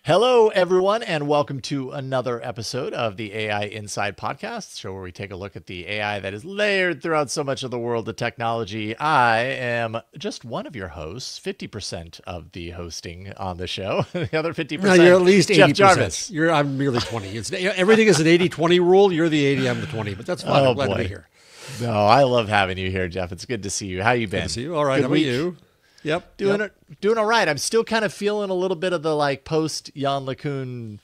Hello, everyone, and welcome to another episode of the AI Inside Podcast, show where we take a look at the AI that is layered throughout so much of the world of technology. I am just one of your hosts, 50% of the hosting on the show. The other 50%, no, you're at least 80%. Jeff Jarvis. I'm merely 20. Everything is an 80-20 rule. You're the 80, I'm the 20, but that's fine. Oh, I'm glad boy. to be here. No, I love having you here, Jeff. It's good to see you. How you been? Good to see you. All right. Good How about week? you? Yep. Doing all right. I'm still kind of feeling a little bit of the like post Jan LeCun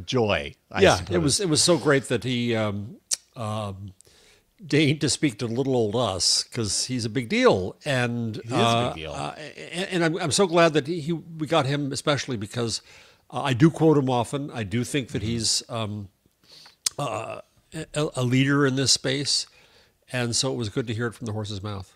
joy. I suppose. It was so great that he deigned to speak to little old us because he's a big deal, and He is a big deal. And I'm so glad that we got him, especially because I do quote him often. I do think that he's a leader in this space, and so it was good to hear it from the horse's mouth.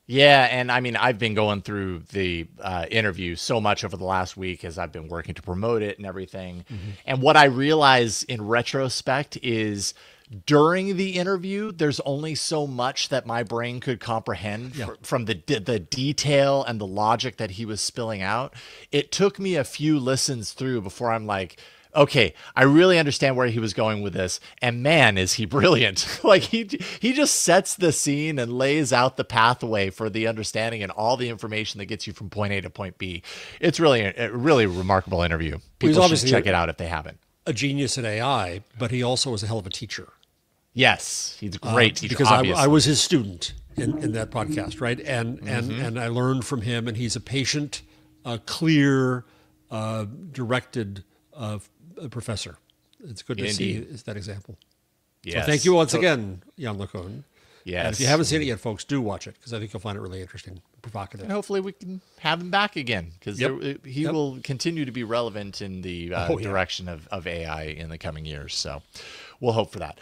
Yeah, and I mean, I've been going through the interview so much over the last week as I've been working to promote it and everything. And what I realize in retrospect is during the interview, there's only so much that my brain could comprehend from the detail and the logic that he was spilling out. It took me a few listens through before I'm like, okay, I really understand where he was going with this, and man, is he brilliant. Like he just sets the scene and lays out the pathway for the understanding and all the information that gets you from point A to point B. It's really a really remarkable interview. People should check it out if they haven't. A genius in AI, but he also was a hell of a teacher. Yes, he's a great teacher. Because I was his student in that podcast, right? And I learned from him, and he's a patient, clear, directed professor. It's good to see that example. Yes. So thank you once again, Jan LeCun. Yes. And if you haven't seen it yet, folks, do watch it because I think you'll find it really interesting, provocative. And hopefully we can have him back again because he will continue to be relevant in the direction of AI in the coming years. So we'll hope for that.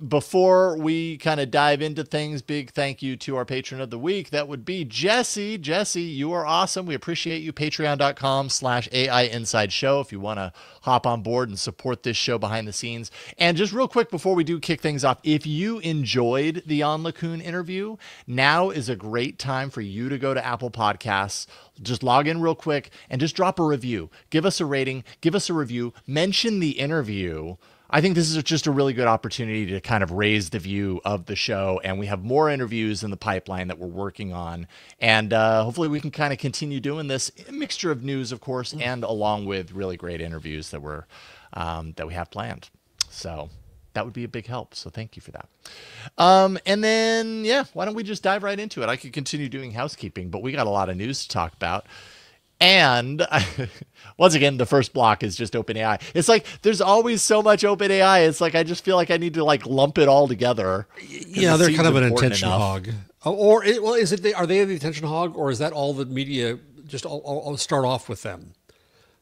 Before we kind of dive into things, big thank you to our patron of the week. That would be Jesse. Jesse, you are awesome. We appreciate you. Patreon.com/AI Inside Show if you want to hop on board and support this show behind the scenes. And just real quick before we do kick things off, if you enjoyed the Jan LeCun interview, now is a great time for you to go to Apple Podcasts. Just log in real quick and just drop a review. Give us a rating. Give us a review. Mention the interview. I think this is just a really good opportunity to kind of raise the view of the show. And we have more interviews in the pipeline that we're working on. And hopefully we can kind of continue doing this, a mixture of news, of course, and along with really great interviews that we have planned. So that would be a big help. So thank you for that. And then, why don't we just dive right into it? I could continue doing housekeeping, but we got a lot of news to talk about. And once again, the first block is just OpenAI. It's like there's always so much OpenAI. It's like I just feel like I need to like lump it all together. Yeah, they're kind of an attention hog. Or is it? Are they the attention hog, or is that all the media? Just I'll start off with them.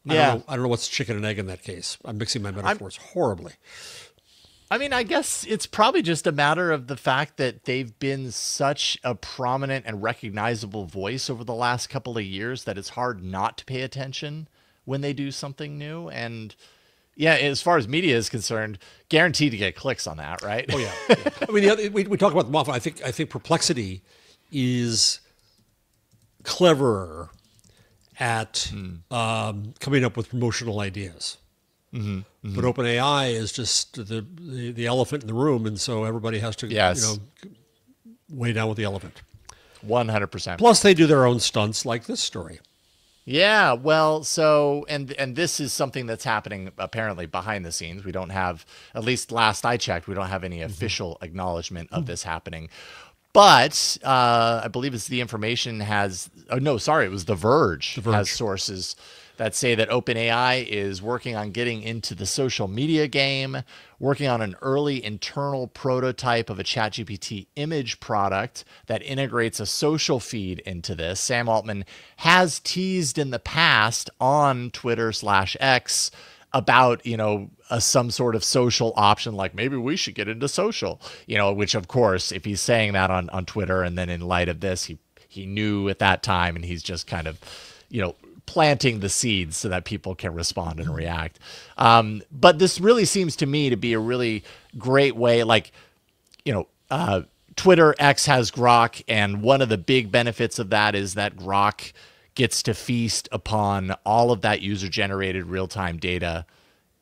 I don't know what's chicken and egg in that case. I'm mixing my metaphors horribly. I mean, I guess it's probably just a matter of the fact that they've been such a prominent and recognizable voice over the last couple of years that it's hard not to pay attention when they do something new. And yeah, as far as media is concerned, guaranteed to get clicks on that, right? Oh yeah. I mean, we talk about them often. I think Perplexity is cleverer at coming up with promotional ideas. But OpenAI is just the elephant in the room, and so everybody has to weigh down with the elephant. 100%. Plus, they do their own stunts, like this story. Yeah, well, so and this is something that's happening apparently behind the scenes. We don't have, at least last I checked, we don't have any official acknowledgement of this happening. But I believe it's the information has. Oh no, sorry, it was The Verge. Has sources that say that OpenAI is working on getting into the social media game, working on an early internal prototype of a ChatGPT image product that integrates a social feed into this. Sam Altman has teased in the past on Twitter/X about, some sort of social option, like maybe we should get into social, which of course, if he's saying that on Twitter and then in light of this, he knew at that time, and he's just kind of, planting the seeds so that people can respond and react. But this really seems to me to be a really great way, Twitter X has Grok, and one of the big benefits of that is that Grok gets to feast upon all of that user-generated real-time data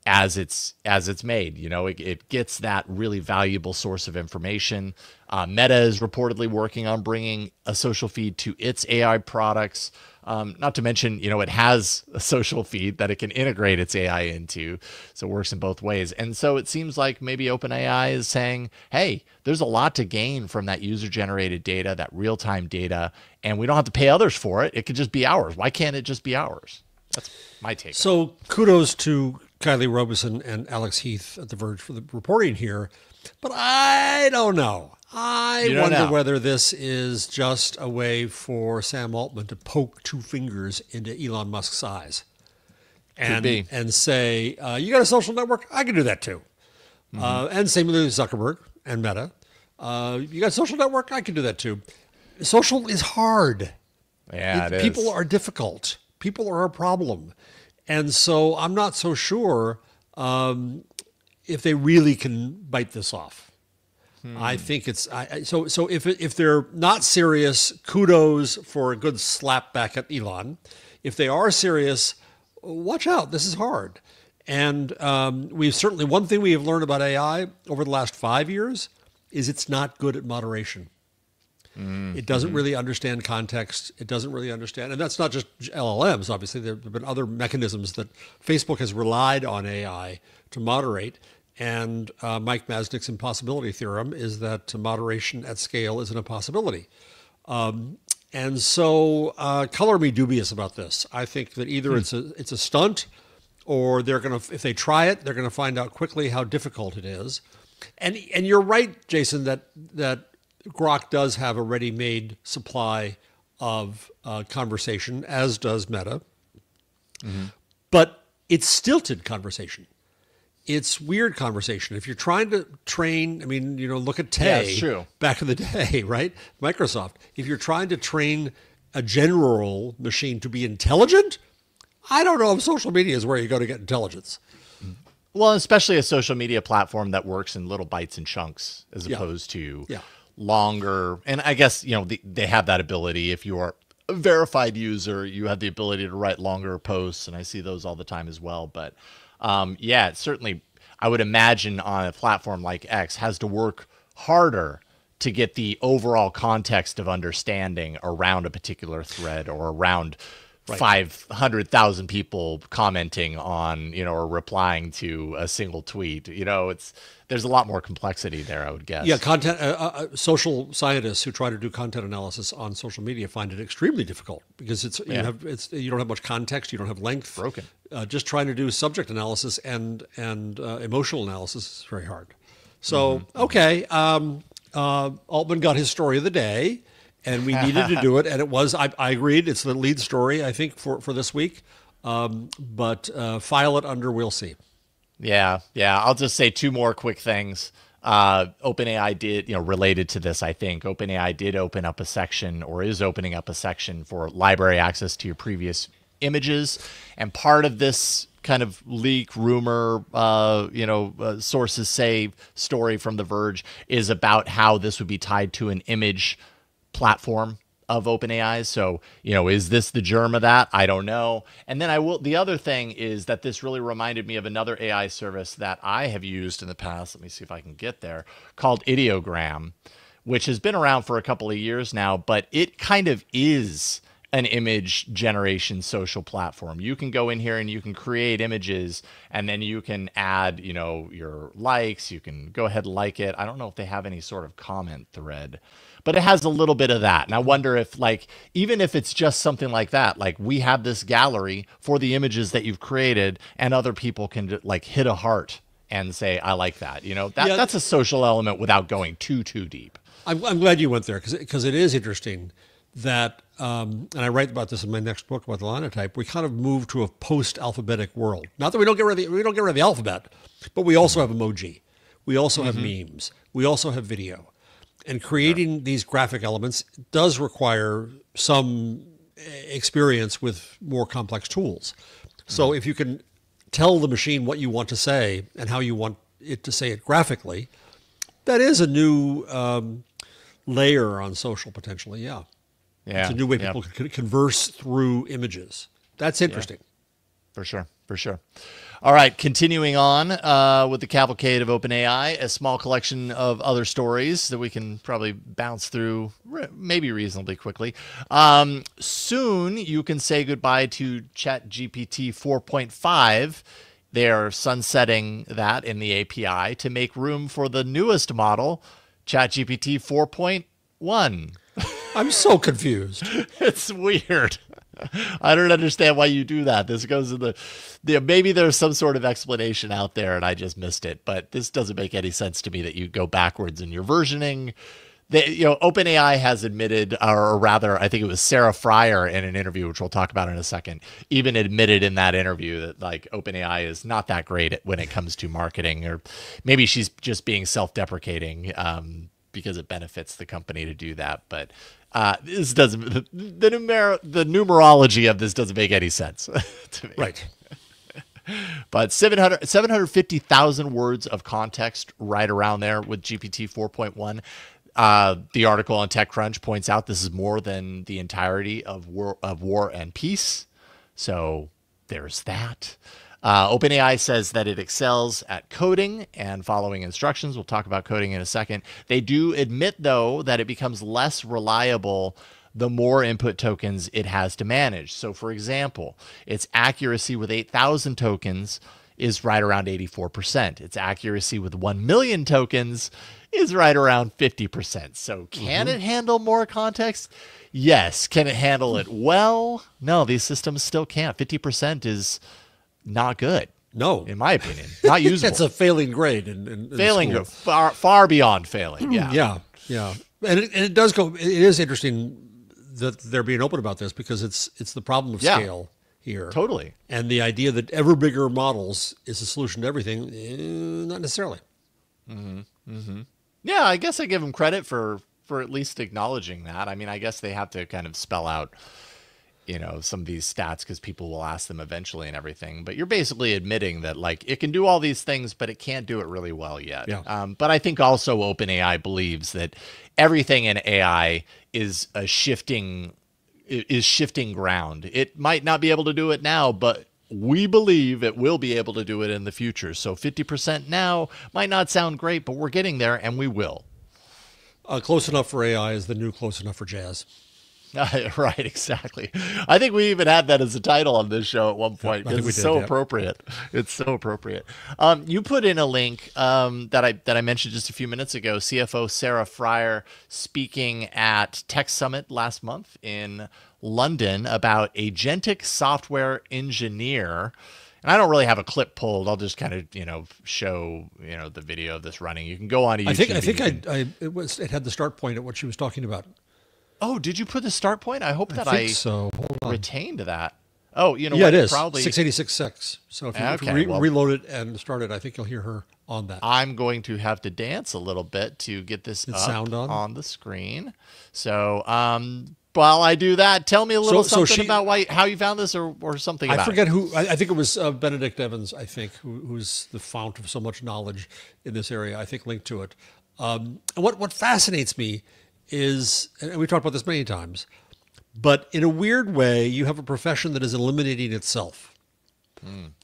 as it's made. It gets that really valuable source of information. Meta is reportedly working on bringing a social feed to its AI products. Not to mention, it has a social feed that it can integrate its AI into, so it works in both ways. And so it seems like maybe OpenAI is saying, hey, there's a lot to gain from that user-generated data, that real-time data, and we don't have to pay others for it. It could just be ours. Why can't it just be ours? That's my take. So kudos to Kylie Robeson and Alex Heath at The Verge for the reporting here, but I don't know. I wonder whether this is just a way for Sam Altman to poke two fingers into Elon Musk's eyes and say, you got a social network? I can do that too. And same with Zuckerberg and Meta. You got a social network? I can do that too. Social is hard. Yeah, it is. People are difficult. People are a problem. And so I'm not so sure if they really can bite this off. I think it's so if they're not serious, kudos for a good slap back at Elon. If they are serious, watch out. This is hard. And one thing we have learned about AI over the last 5 years is it's not good at moderation. It doesn't really understand context. It doesn't really understand, and that's not just LLMs. Obviously, there have been other mechanisms that Facebook has relied on AI to moderate. And Mike Masnick's impossibility theorem is that moderation at scale is an impossibility. And so color me dubious about this. I think that either it's a stunt, or they're going to, if they try it, they're going to find out quickly how difficult it is. And you're right, Jason, that Grok does have a ready-made supply of conversation, as does Meta. But it's stilted conversation. It's weird conversation. If you're trying to train, look at Tay back in the day, right? Microsoft. If you're trying to train a general machine to be intelligent, I don't know if social media is where you go to get intelligence. Well, especially a social media platform that works in little bites and chunks as opposed to longer. And I guess, they have that ability. If you are a verified user, you have the ability to write longer posts, and I see those all the time as well. But certainly, I would imagine on a platform like X has to work harder to get the overall context of understanding around a particular thread or around 500,000 people commenting on, or replying to a single tweet. There's a lot more complexity there, I would guess. Yeah, content. Social scientists who try to do content analysis on social media find it extremely difficult because you don't have much context, you don't have length. Broken. Just trying to do subject analysis and emotional analysis is very hard. So Altman got his story of the day. And we needed to do it, and it was, I agreed, it's the lead story, I think, for this week. But file it under, we'll see. Yeah. I'll just say two more quick things. OpenAI did, related to this, I think, OpenAI did open up a section, or is opening up a section for library access to your previous images. And part of this kind of leak, rumor, sources say story from The Verge is about how this would be tied to an image platform of OpenAI. So, is this the germ of that? I don't know. And then the other thing is that this really reminded me of another AI service that I have used in the past. Let me see if I can get there, called Ideogram, which has been around for a couple of years now, but it kind of is an image generation social platform. You can go in here and you can create images, and then you can add, your likes. You can go ahead and like it. I don't know if they have any sort of comment thread, but it has a little bit of that. And I wonder if, even if it's just something like that, we have this gallery for the images that you've created, and other people can hit a heart and say, I like that. That's a social element without going too deep. I'm glad you went there because it is interesting that, and I write about this in my next book about the linotype, we kind of move to a post-alphabetic world. Not that we don't get rid of the alphabet, but we also have emoji. We also have memes. We also have video. And creating these graphic elements does require some experience with more complex tools. So if you can tell the machine what you want to say and how you want it to say it graphically, that is a new layer on social potentially, It's a new way people can converse through images. That's interesting. For sure. For sure. All right, continuing on with the cavalcade of OpenAI, a small collection of other stories that we can probably bounce through maybe reasonably quickly. Soon you can say goodbye to ChatGPT 4.5. They are sunsetting that in the API to make room for the newest model, ChatGPT 4.1. I'm so confused. It's weird. I don't understand why you do that. This goes in maybe there's some sort of explanation out there and I just missed it, but this doesn't make any sense to me that you go backwards in your versioning. OpenAI has admitted, or rather, I think it was Sarah Fryer in an interview, which we'll talk about in a second, even admitted in that interview that like OpenAI is not that great when it comes to marketing, or maybe she's just being self-deprecating because it benefits the company to do that. But this doesn't, the numerology of this doesn't make any sense to me. Right. But 750,000 words of context right around there with GPT 4.1. The article on TechCrunch points out this is more than the entirety of War and Peace. So there's that. OpenAI says that it excels at coding and following instructions. We'll talk about coding in a second. They do admit, though, that it becomes less reliable the more input tokens it has to manage. So, for example, its accuracy with 8,000 tokens is right around 84%. Its accuracy with 1 million tokens is right around 50%. So can it handle more context? Yes. Can it handle it well? No, these systems still can't. 50% is not good. No, in my opinion, not usable. It's a failing grade. Failing far beyond failing. Yeah. And it does go. It is interesting that they're being open about this because it's the problem of scale here. Totally. And the idea that ever bigger models is a solution to everything, not necessarily. Yeah, I guess I give them credit for at least acknowledging that. I mean, I guess they have to kind of spell out, some of these stats because people will ask them eventually and everything. But you're basically admitting that like it can do all these things, but it can't do it really well yet. Yeah. But I think also OpenAI believes that everything in AI is shifting ground. It might not be able to do it now, but we believe it will be able to do it in the future. So 50% now might not sound great, but we're getting there and we will. Close enough for AI is the new close enough for jazz. Right, exactly. I think we even had that as a title on this show at one point because it's so appropriate. It's so appropriate. You put in a link that I mentioned just a few minutes ago. CFO Sarah Fryer speaking at Tech Summit last month in London about agentic software engineer. And I don't really have a clip pulled. I'll just kind of, show, the video of this running. You can go on to YouTube. I think it had the start point at what she was talking about. Oh, did you put the start point? I hope that I so. Hold on. retained that. Oh, yeah, what? It is. Probably 686.6. So if you reload it and start it, I think you'll hear her on that. I'm going to have to dance a little bit to get this up on the screen. So while I do that, tell me a little something about how you found this or something about it. I forget who. I think it was Benedict Evans, I think, who's the fount of so much knowledge in this area. I think linked to it. What fascinates me is, and we've talked about this many times, but in a weird way, you have a profession that is eliminating itself in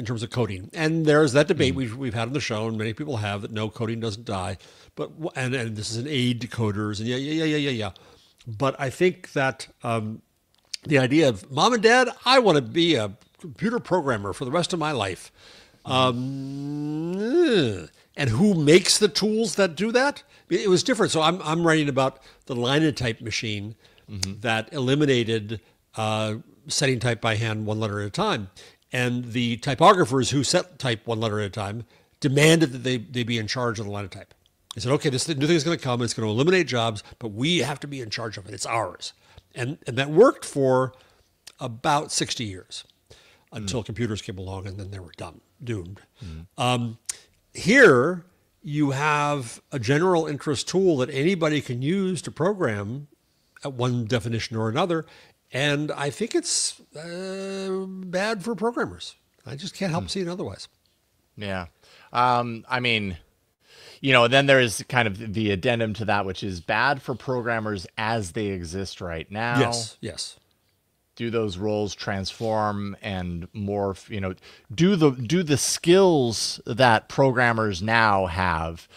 terms of coding. And there's that debate we've had on the show, and many people have, that no, coding doesn't die. But and this is an aid to coders, and yeah. But I think that the idea of, Mom and Dad, I want to be a computer programmer for the rest of my life. And who makes the tools that do that? It was different. So I'm writing about the linotype machine that eliminated setting type by hand one letter at a time. And the typographers who set type one letter at a time demanded that they be in charge of the linotype. They said, okay, this new thing is going to come. It's going to eliminate jobs, but we have to be in charge of it. It's ours. And that worked for about 60 years until computers came along, and then they were doomed. Here, you have a general interest tool that anybody can use to program at one definition or another, and I think it's bad for programmers. I just can't help seeing otherwise. Yeah. I mean, then there is kind of the addendum to that, which is bad for programmers as they exist right now. Yes, yes. Do those roles transform and morph? Do the skills that programmers now have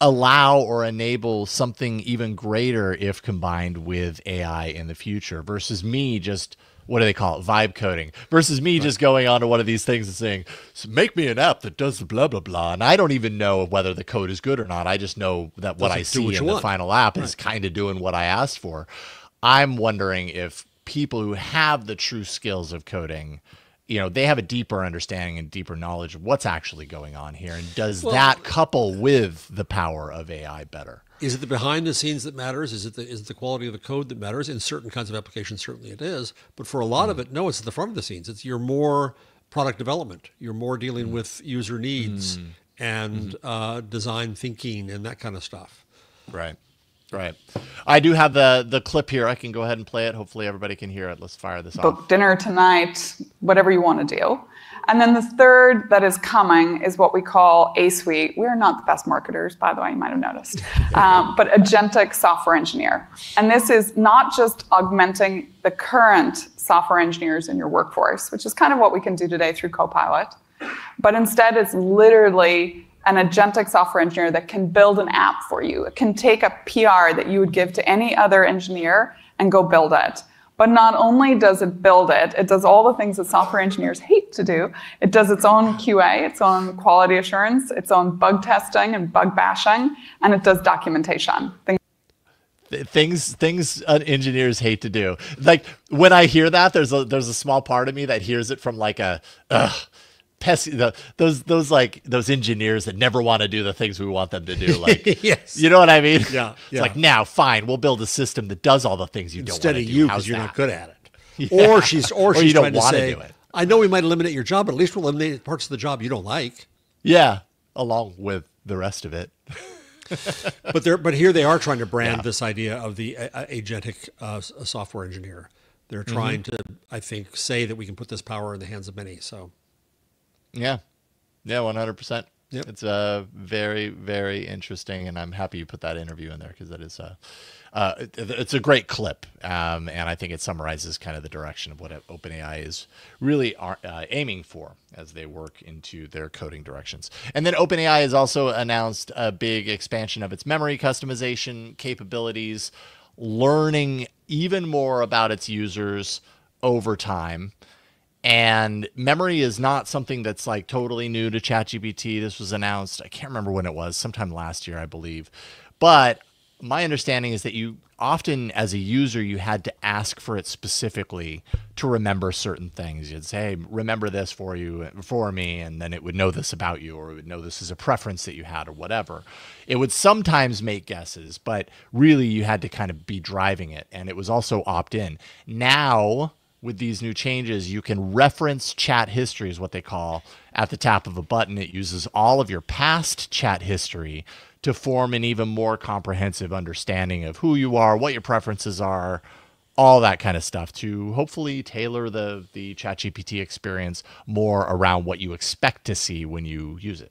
allow or enable something even greater if combined with AI in the future versus me just, what do they call it, vibe coding, versus me just going onto one of these things and saying, make me an app that does blah, blah, blah. And I don't even know whether the code is good or not. I just know that what I see in the final app is kind of doing what I asked for. I'm wondering if people who have the true skills of coding, they have a deeper understanding and deeper knowledge of what's actually going on here. And does that couple with the power of AI better? Is it the behind the scenes that matters? Is it the quality of the code that matters? In certain kinds of applications, certainly it is. But for a lot of it, no, it's at the front of the scenes. It's you're more product development. You're more dealing with user needs and design thinking and that kind of stuff. Right. Right. I do have the clip here. I can go ahead and play it. Hopefully everybody can hear it. Let's fire this off. Book dinner tonight, whatever you want to do. And then the third that is coming is what we call A Suite. We're not the best marketers, by the way, you might have noticed, but agentic software engineer. And this is not just augmenting the current software engineers in your workforce, which is kind of what we can do today through Copilot, but instead it's literally an agentic software engineer that can build an app for you. It can take a PR that you would give to any other engineer and go build it. But not only does it build it, it does all the things that software engineers hate to do. It does its own QA, its own quality assurance, its own bug testing and bug bashing, and it does documentation. Things engineers hate to do. Like when I hear that, there's a small part of me that hears it from like those engineers that never want to do the things we want them to do. Like, yes. You know what I mean? Yeah. It's like, now, fine, we'll build a system that does all the things you don't want to do. Instead of you, because you're not good at it. Yeah. Or she's you don't trying to want say, to do it. I know we might eliminate your job, but at least we'll eliminate parts of the job you don't like. Yeah, along with the rest of it. But here they are trying to brand this idea of the agentic software engineer. They're trying to, I think, say that we can put this power in the hands of many. So. Yeah, 100%. Yep. It's very, very interesting, and I'm happy you put that interview in there because that is it's a great clip, and I think it summarizes kind of the direction of what OpenAI is really aiming for as they work into their coding directions. And then OpenAI has also announced a big expansion of its memory customization capabilities, learning even more about its users over time. And memory is not something that's like totally new to ChatGPT. This was announced, I can't remember when it was, sometime last year, I believe. But my understanding is that you often, as a user, you had to ask for it specifically to remember certain things. You'd say, hey, remember this for me, and then it would know this about you, or it would know this as a preference that you had, or whatever. It would sometimes make guesses, but really you had to kind of be driving it. And it was also opt-in. Now, with these new changes, you can reference chat history, is what they call, at the tap of a button. It uses all of your past chat history to form an even more comprehensive understanding of who you are, what your preferences are, all that kind of stuff, to hopefully tailor the ChatGPT experience more around what you expect to see when you use it.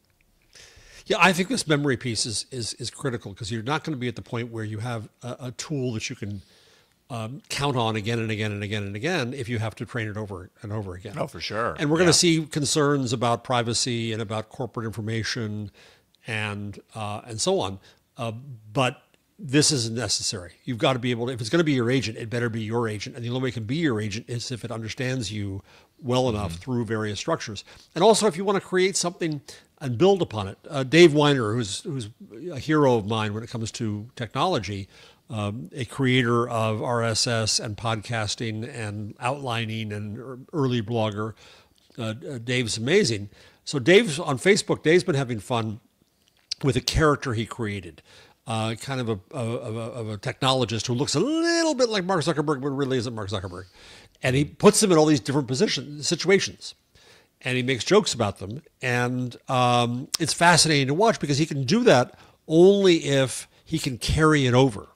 Yeah, I think this memory piece is critical, because you're not going to be at the point where you have a tool that you can count on again and again and again and again if you have to train it over and over again. Oh, for sure. And we're going to see concerns about privacy and about corporate information and so on. But this isn't necessary. You've got to be able to, if it's going to be your agent, it better be your agent. And the only way it can be your agent is if it understands you well enough through various structures. And also if you want to create something and build upon it. Dave Weiner, who's a hero of mine when it comes to technology, a creator of RSS and podcasting and outlining and early blogger. Dave's amazing. So Dave's on Facebook. Dave's been having fun with a character he created, kind of a technologist who looks a little bit like Mark Zuckerberg, but really isn't Mark Zuckerberg. And he puts them in all these different situations, and he makes jokes about them. And it's fascinating to watch, because he can do that only if he can carry it over.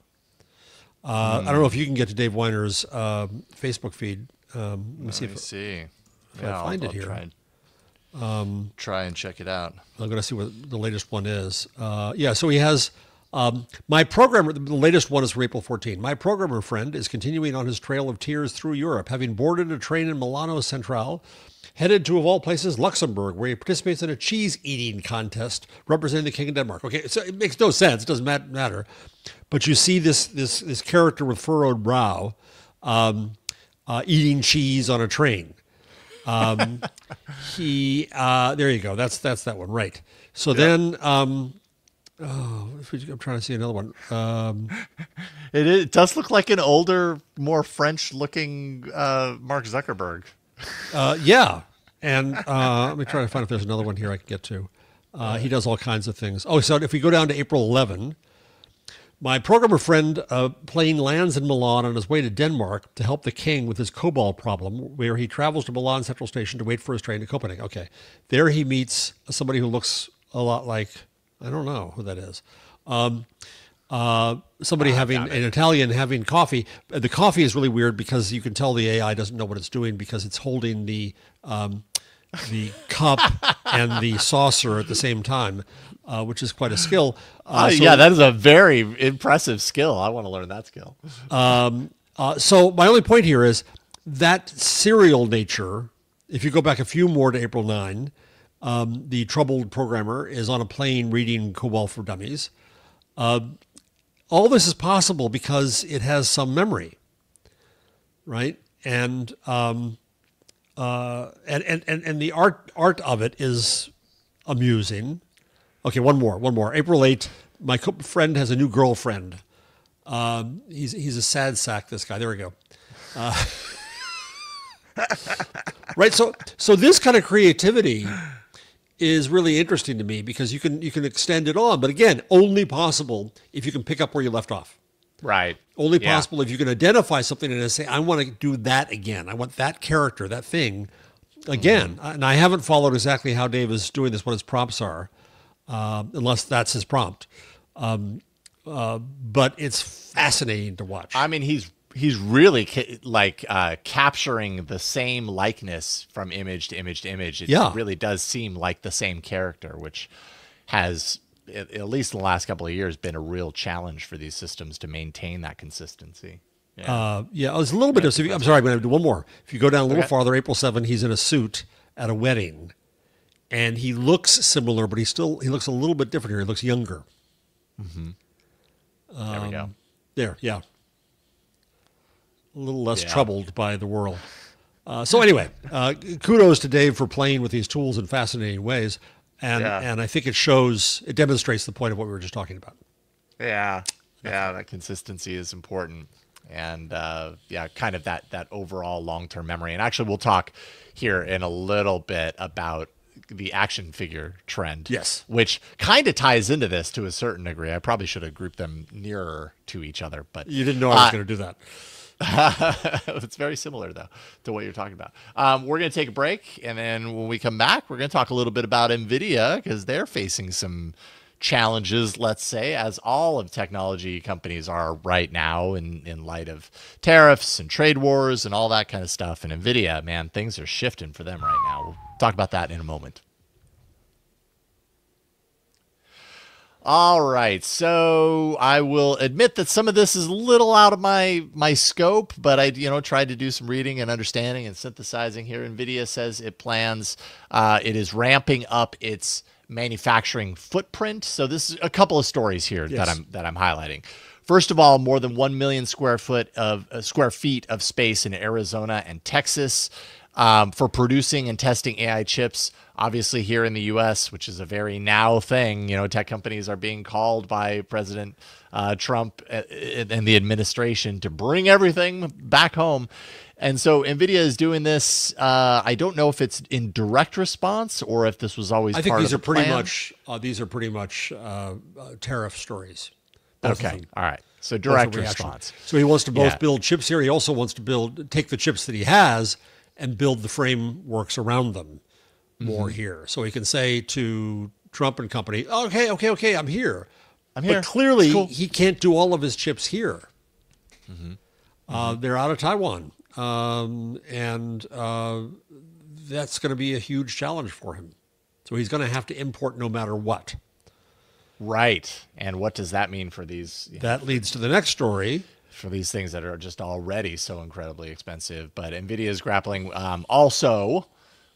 I don't know if you can get to Dave Weiner's Facebook feed. Let me see. If I find it here. Try. Try and check it out. I'm going to see what the latest one is. Yeah, so he has my programmer. The latest one is for April 14. My programmer friend is continuing on his trail of tears through Europe, having boarded a train in Milano Centrale, headed to, of all places, Luxembourg, where he participates in a cheese-eating contest representing the King of Denmark. Okay, so it makes no sense. It doesn't matter. But you see this character with furrowed brow eating cheese on a train. There you go. That's that one, right? So then, I'm trying to see another one. It does look like an older, more French-looking Mark Zuckerberg. Yeah, and let me try to find if there's another one here I can get to. He does all kinds of things. Oh, so if we go down to April 11. My programmer friend plane lands in Milan on his way to Denmark to help the king with his COBOL problem, where he travels to Milan Central Station to wait for his train to Copenhagen. Okay. There he meets somebody who looks a lot like, I don't know who that is. Somebody having an Italian having coffee. The coffee is really weird because you can tell the AI doesn't know what it's doing because it's holding the cup and the saucer at the same time. Which is quite a skill. Yeah, that is a very impressive skill. I want to learn that skill. So my only point here is that serial nature, if you go back a few more to April 9, the troubled programmer is on a plane reading COBOL for Dummies. All this is possible because it has some memory, right? And the art of it is amusing. Okay, one more. April 8, my friend has a new girlfriend. He's a sad sack, this guy. There we go. Right, so this kind of creativity is really interesting to me because you can extend it on, but again, only possible if you can pick up where you left off. Right. Only possible if you can identify something and say, I want to do that again. I want that character, that thing again. And I haven't followed exactly how Dave is doing this, what his prompts are. Unless that's his prompt. But it's fascinating to watch. I mean, he's really capturing the same likeness from image to image to image. It really does seem like the same character, which has, at least in the last couple of years, been a real challenge for these systems to maintain that consistency. Yeah, it was a little bit of, I'm sorry, I'm going to do one more. If you go down a little farther, April 7, he's in a suit at a wedding. And he looks similar, but he looks a little bit different here. He looks younger. Mm-hmm. There we go. There, yeah. A little less troubled by the world. So anyway, kudos to Dave for playing with these tools in fascinating ways. And I think it demonstrates the point of what we were just talking about. Yeah, that consistency is important. And kind of that overall long-term memory. And actually, we'll talk here in a little bit about the action figure trend. Yes. Which kind of ties into this to a certain degree. I probably should have grouped them nearer to each other, but you didn't know I was going to do that. It's very similar, though, to what you're talking about. We're going to take a break, and then when we come back, we're going to talk a little bit about Nvidia because they're facing some challenges, let's say, as all of technology companies are right now in light of tariffs and trade wars and all that kind of stuff. And Nvidia, man, things are shifting for them right now. We'll talk about that in a moment. All right, so I will admit that some of this is a little out of my scope, but I tried to do some reading and understanding and synthesizing here. Nvidia says it plans, it is ramping up its manufacturing footprint. So this is a couple of stories here that I'm highlighting. First of all, more than 1 million square feet of space in Arizona and Texas for producing and testing AI chips. Obviously here in the U.S., which is a very now thing, tech companies are being called by President Trump and the administration to bring everything back home. And so Nvidia is doing this. I don't know if it's in direct response or if this was always part of the plan. These are pretty much tariff stories. Okay. All right. So direct response. So he wants to both build chips here. He also wants to take the chips that he has and build the frameworks around them more here. So he can say to Trump and company, okay, I'm here. But clearly he can't do all of his chips here. They're out of Taiwan. And that's going to be a huge challenge for him. So he's going to have to import no matter what. Right. And what does that mean for these? That leads to the next story. For these things that are just already so incredibly expensive. But Nvidia is grappling also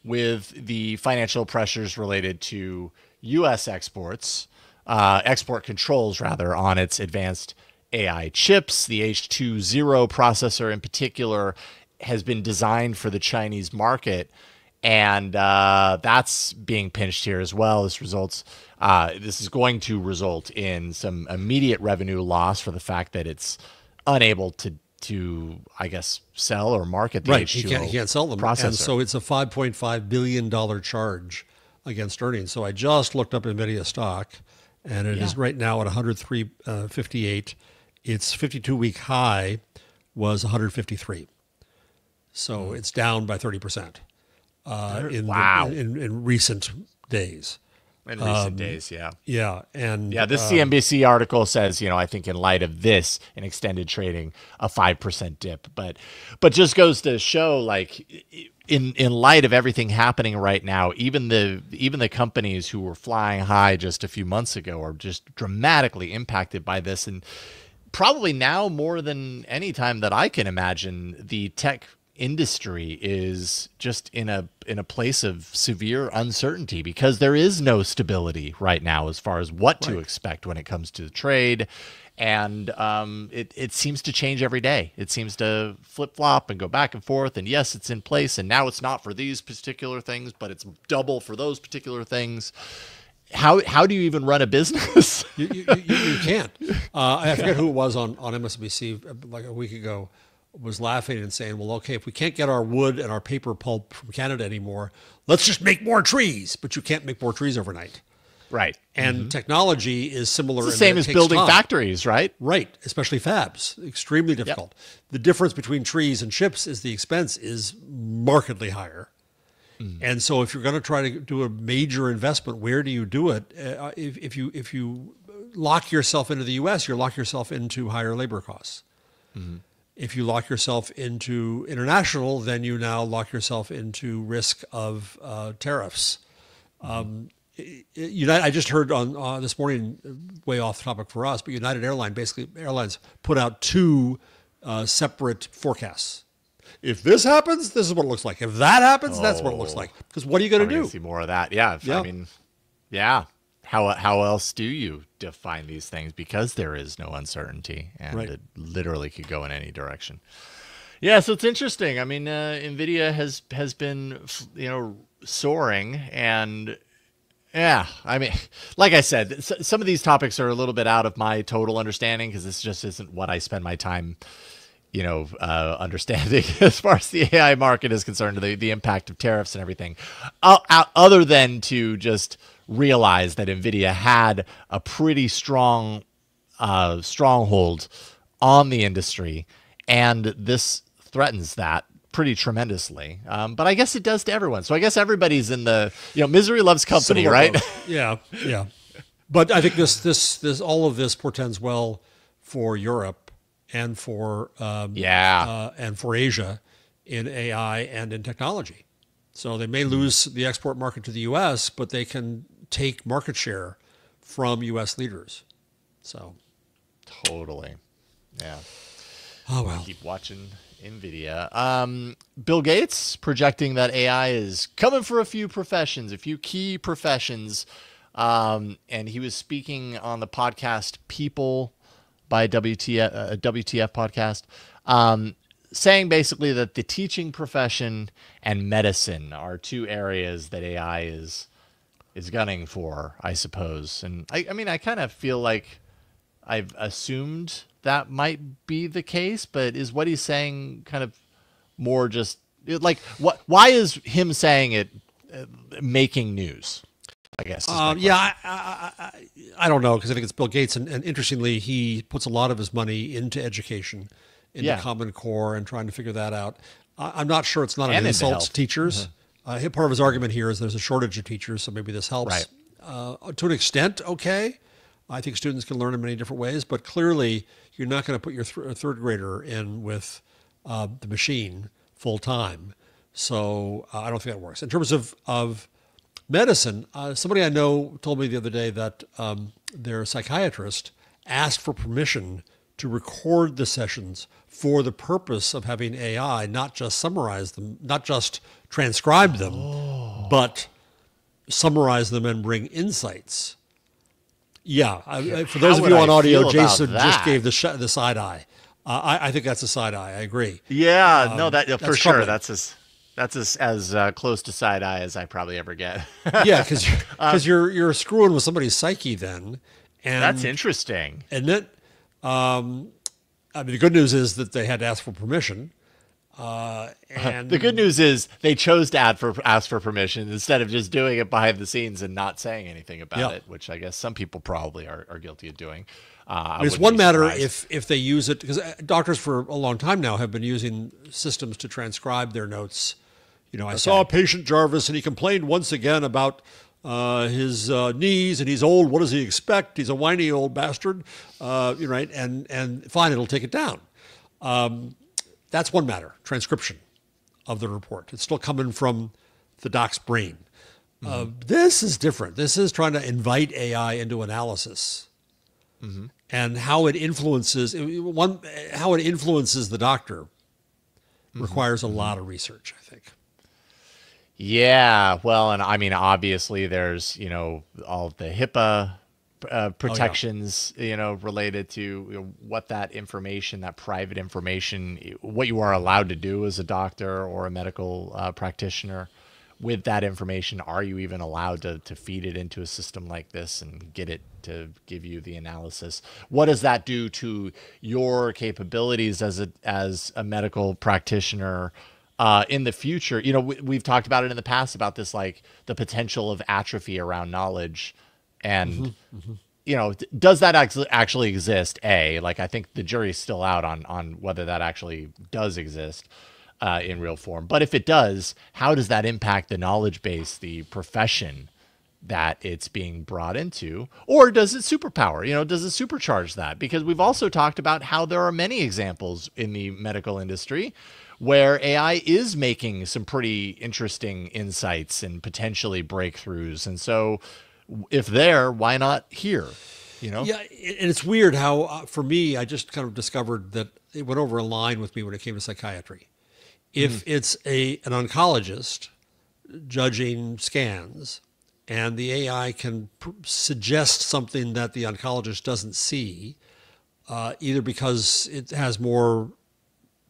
with the financial pressures related to U.S. exports, export controls rather, on its advanced AI chips. The H20 processor in particular has been designed for the Chinese market, and that's being pinched here as well. This is going to result in some immediate revenue loss for the fact that it's unable to I guess sell or market the H2O he can't sell them processor. And so it's a $5.5 billion charge against earnings. So I just looked up Nvidia stock, and it is right now at 103.58. Its 52-week high was 153. So it's down by 30% in recent days. In recent days, yeah. Yeah. And this CNBC article says, I think in light of this, in extended trading, a 5% dip. But just goes to show, like, in light of everything happening right now, even the companies who were flying high just a few months ago are just dramatically impacted by this. And probably now more than any time that I can imagine, the tech industry is just in a place of severe uncertainty because there is no stability right now as far as what to expect when it comes to trade. And it seems to change every day. It seems to flip-flop and go back and forth. And yes, it's in place. And now it's not for these particular things, but it's double for those particular things. How do you even run a business? You can't. I forget who it was on MSNBC like a week ago, was laughing and saying, well, okay, if we can't get our wood and our paper pulp from Canada anymore, let's just make more trees. But you can't make more trees overnight. Right. And technology is similar. It's the same as building factories, right? Right, especially fabs. Extremely difficult. Yep. The difference between trees and chips is the expense is markedly higher. And so if you're going to try to do a major investment, where do you do it? If you lock yourself into the U.S., you lock yourself into higher labor costs. If you lock yourself into international, then you now lock yourself into risk of tariffs. I just heard on this morning, way off topic for us, but United Airlines put out two separate forecasts. If this happens, this is what it looks like. If that happens, that's what it looks like. Because what are you going to do? See more of that. Yeah. I mean, yeah. How else do you define these things? Because there is no uncertainty, and it literally could go in any direction. Yeah, so it's interesting. I mean, Nvidia has been soaring, and yeah, I mean, like I said, some of these topics are a little bit out of my total understanding because this just isn't what I spend my time understanding as far as the AI market is concerned, the impact of tariffs and everything, other than to just realize that Nvidia had a pretty strong stronghold on the industry, and this threatens that pretty tremendously. But I guess it does to everyone. So I guess everybody's in the misery loves company, right? Yeah. But I think this all of this portends well for Europe and for Asia in AI and in technology. So they may lose the export market to the U.S., but they can take market share from U.S. leaders. So totally, yeah. Oh well. Keep watching Nvidia. Bill Gates projecting that AI is coming for a few key professions, and he was speaking on the podcast People by WTF podcast, saying basically that the teaching profession and medicine are two areas that AI is gunning for, I suppose. And I mean, I kind of feel like I've assumed that might be the case, but is what he's saying kind of more just like why is him saying it making news? I guess. I don't know, because I think it's Bill Gates, and interestingly, he puts a lot of his money into education, into Common Core, and trying to figure that out. I'm not sure it's not an insult to teachers. Part of his argument here is there's a shortage of teachers, so maybe this helps. Right. To an extent, okay. I think students can learn in many different ways, but clearly you're not going to put your third grader in with the machine full time. So I don't think that works. In terms of medicine, somebody I know told me the other day that their psychiatrist asked for permission to record the sessions for the purpose of having AI not just summarize them, not just transcribe them, but summarize them and bring insights. Yeah, for those of you on audio, Jason just gave the side eye. I think that's a side eye. I agree. Yeah, no, that for sure. Troubling. That's as close to side eye as I probably ever get. Yeah, because you're screwing with somebody's psyche then. And that's interesting. And then, I mean, the good news is that they had to ask for permission. And the good news is they chose to ask for permission instead of just doing it behind the scenes and not saying anything about it, which I guess some people probably are guilty of doing. It's one matter if they use it, because doctors for a long time now have been using systems to transcribe their notes. You know, I saw patient Jarvis and he complained once again about his knees, and he's old. What does he expect? He's a whiny old bastard, right? And fine, it'll take it down. That's one matter, transcription of the report. It's still coming from the doc's brain. This is different. This is trying to invite AI into analysis, and how it influences the doctor requires a lot of research, I think. Yeah, well, and I mean, obviously, there's all the HIPAA protections, related to what that information, that private information, what you are allowed to do as a doctor or a medical practitioner with that information. Are you even allowed to feed it into a system like this and get it to give you the analysis? What does that do to your capabilities as a medical practitioner? In the future, we've talked about it in the past about this, like the potential of atrophy around knowledge, and does that actually exist? Like, I think the jury's still out on whether that actually does exist in real form. But if it does, how does that impact the knowledge base, the profession that it's being brought into? Or does it superpower? Does it supercharge that? Because we've also talked about how there are many examples in the medical industry where AI is making some pretty interesting insights and potentially breakthroughs. And so if there, why not here? Yeah, and it's weird how, for me, I just kind of discovered that it went over a line with me when it came to psychiatry. If it's an oncologist judging scans and the AI can suggest something that the oncologist doesn't see, either because it has more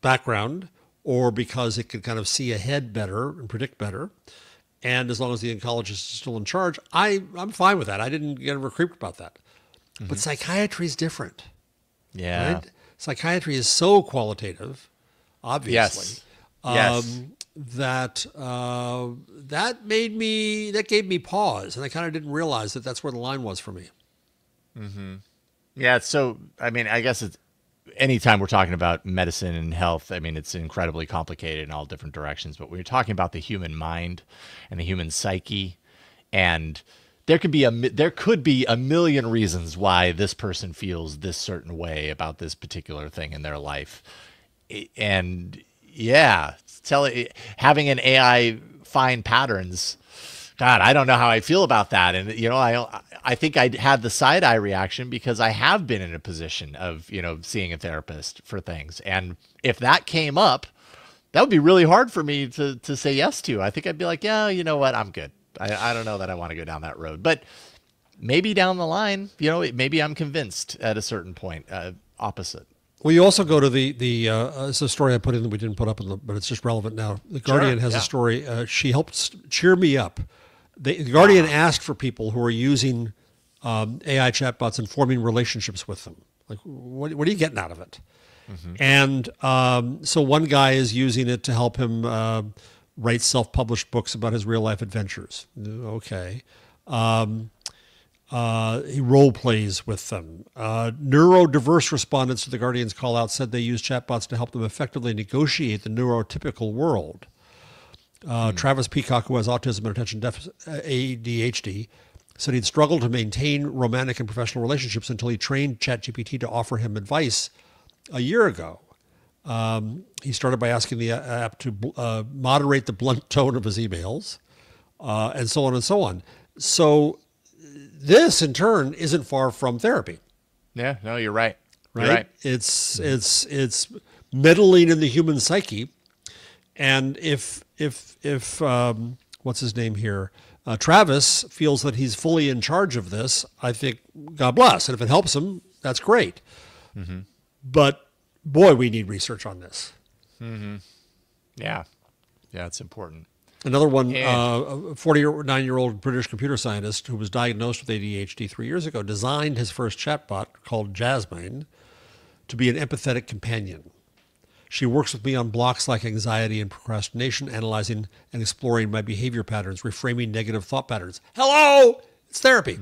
background or because it can kind of see ahead better and predict better, and as long as the oncologist is still in charge, I'm fine with that. I didn't get ever creeped about that. But psychiatry is different. Yeah. Right? Psychiatry is so qualitative, obviously. Yes. That gave me pause, and I kind of didn't realize that that's where the line was for me. Yeah. So, I mean, I guess it's anytime we're talking about medicine and health, I mean, it's incredibly complicated in all different directions. But when you're talking about the human mind and the human psyche, and there could be a million reasons why this person feels this certain way about this particular thing in their life, and having an AI find patterns. God, I don't know how I feel about that. And, I think I had the side eye reaction because I have been in a position of, seeing a therapist for things. And if that came up, that would be really hard for me to say yes to. I think I'd be like, yeah, you know what? I'm good. I don't know that I want to go down that road, but maybe down the line, maybe I'm convinced at a certain point, opposite. Well, you also go to it's a story I put in that we didn't put up, but it's just relevant now. The Guardian has a story. She helped cheer me up. The Guardian asked for people who are using AI chatbots and forming relationships with them. Like, what are you getting out of it? And so one guy is using it to help him write self-published books about his real-life adventures. Okay. He role plays with them. Neurodiverse respondents to the Guardian's call out said they use chatbots to help them effectively negotiate the neurotypical world. Travis Peacock, who has autism and attention deficit, ADHD, said he'd struggled to maintain romantic and professional relationships until he trained ChatGPT to offer him advice a year ago. He started by asking the app to moderate the blunt tone of his emails, and so on and so on. So this, in turn, isn't far from therapy. Yeah, no, you're right. Right? You're right. It's meddling in the human psyche, and if what's his name here, Travis feels that he's fully in charge of this, I think God bless, and if it helps him, that's great. Mm-hmm. But boy, we need research on this. Mm-hmm. Yeah, it's important. Another one, a 49-year-old British computer scientist who was diagnosed with ADHD 3 years ago designed his first chatbot called Jasmine to be an empathetic companion. She works with me on blocks like anxiety and procrastination, analyzing and exploring my behavior patterns, reframing negative thought patterns. Hello, it's therapy.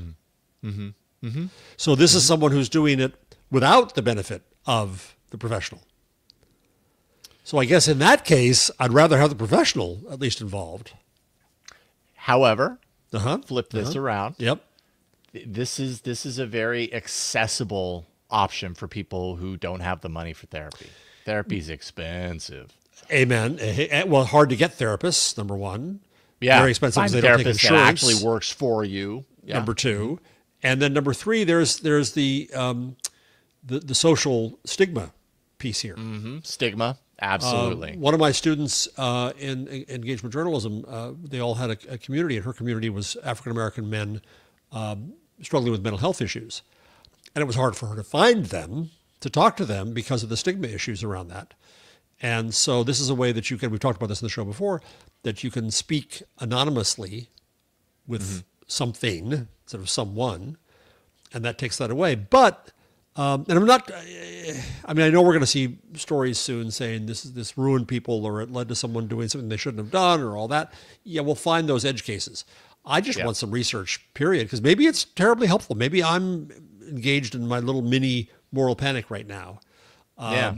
Mm-hmm. Mm-hmm. So this is someone who's doing it without the benefit of the professional. So I guess in that case, I'd rather have the professional at least involved. However, flip this around. Yep. This is a very accessible option for people who don't have the money for therapy. Therapy's expensive. Amen. Well, hard to get therapists, number one. Yeah. Very expensive because they don't take insurance. That actually works for you. Yeah. Number two. And then number three, there's the social stigma piece here. Mm-hmm. Stigma. Absolutely. One of my students in engagement journalism, they all had a community, and her community was African-American men struggling with mental health issues. And it was hard for her to find them, to talk to them because of the stigma issues around that. And so this is a way that you can, we've talked about this in the show before, that you can speak anonymously with something instead of someone, and that takes that away. But, and I'm not, I mean, I know we're going to see stories soon saying this ruined people, or it led to someone doing something they shouldn't have done, or all that. Yeah, we'll find those edge cases. I just want some research, period, because maybe it's terribly helpful. Maybe I'm engaged in my little mini moral panic right now.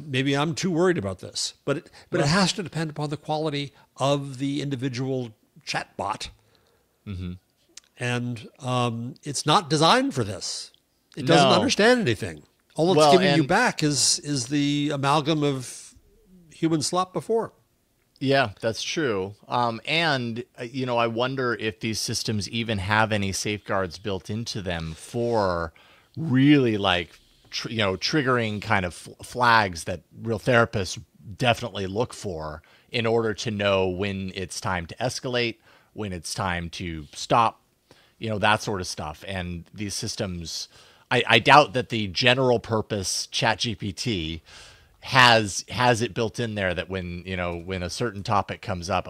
Maybe I'm too worried about this, but it has to depend upon the quality of the individual chatbot. Mm-hmm. And it's not designed for this. It doesn't understand anything. All it's giving you back is the amalgam of human slop before. Yeah, that's true. And I wonder if these systems even have any safeguards built into them for really triggering kind of flags that real therapists definitely look for in order to know when it's time to escalate, when it's time to stop, that sort of stuff. And these systems, I doubt that the general purpose ChatGPT has it built in there that when a certain topic comes up,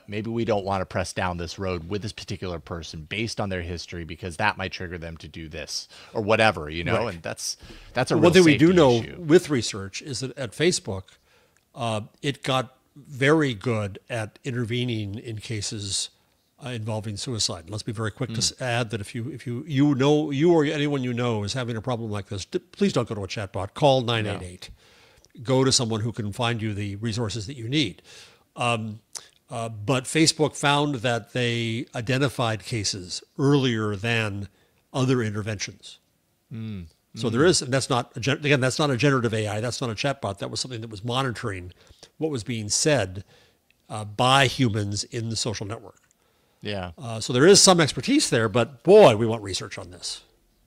maybe we don't want to press down this road with this particular person based on their history because that might trigger them to do this or whatever, right. And that's a real one thing we do know issue. With research is that at Facebook, it got very good at intervening in cases involving suicide. Let's be very quick to add that if you or anyone you know is having a problem like this, please don't go to a chatbot. Call 988. No. Go to someone who can find you the resources that you need. But Facebook found that they identified cases earlier than other interventions. So there is, and that's not a generative AI. That's not a chatbot. That was something that was monitoring what was being said by humans in the social network. Yeah. So there is some expertise there, but boy, we want research on this.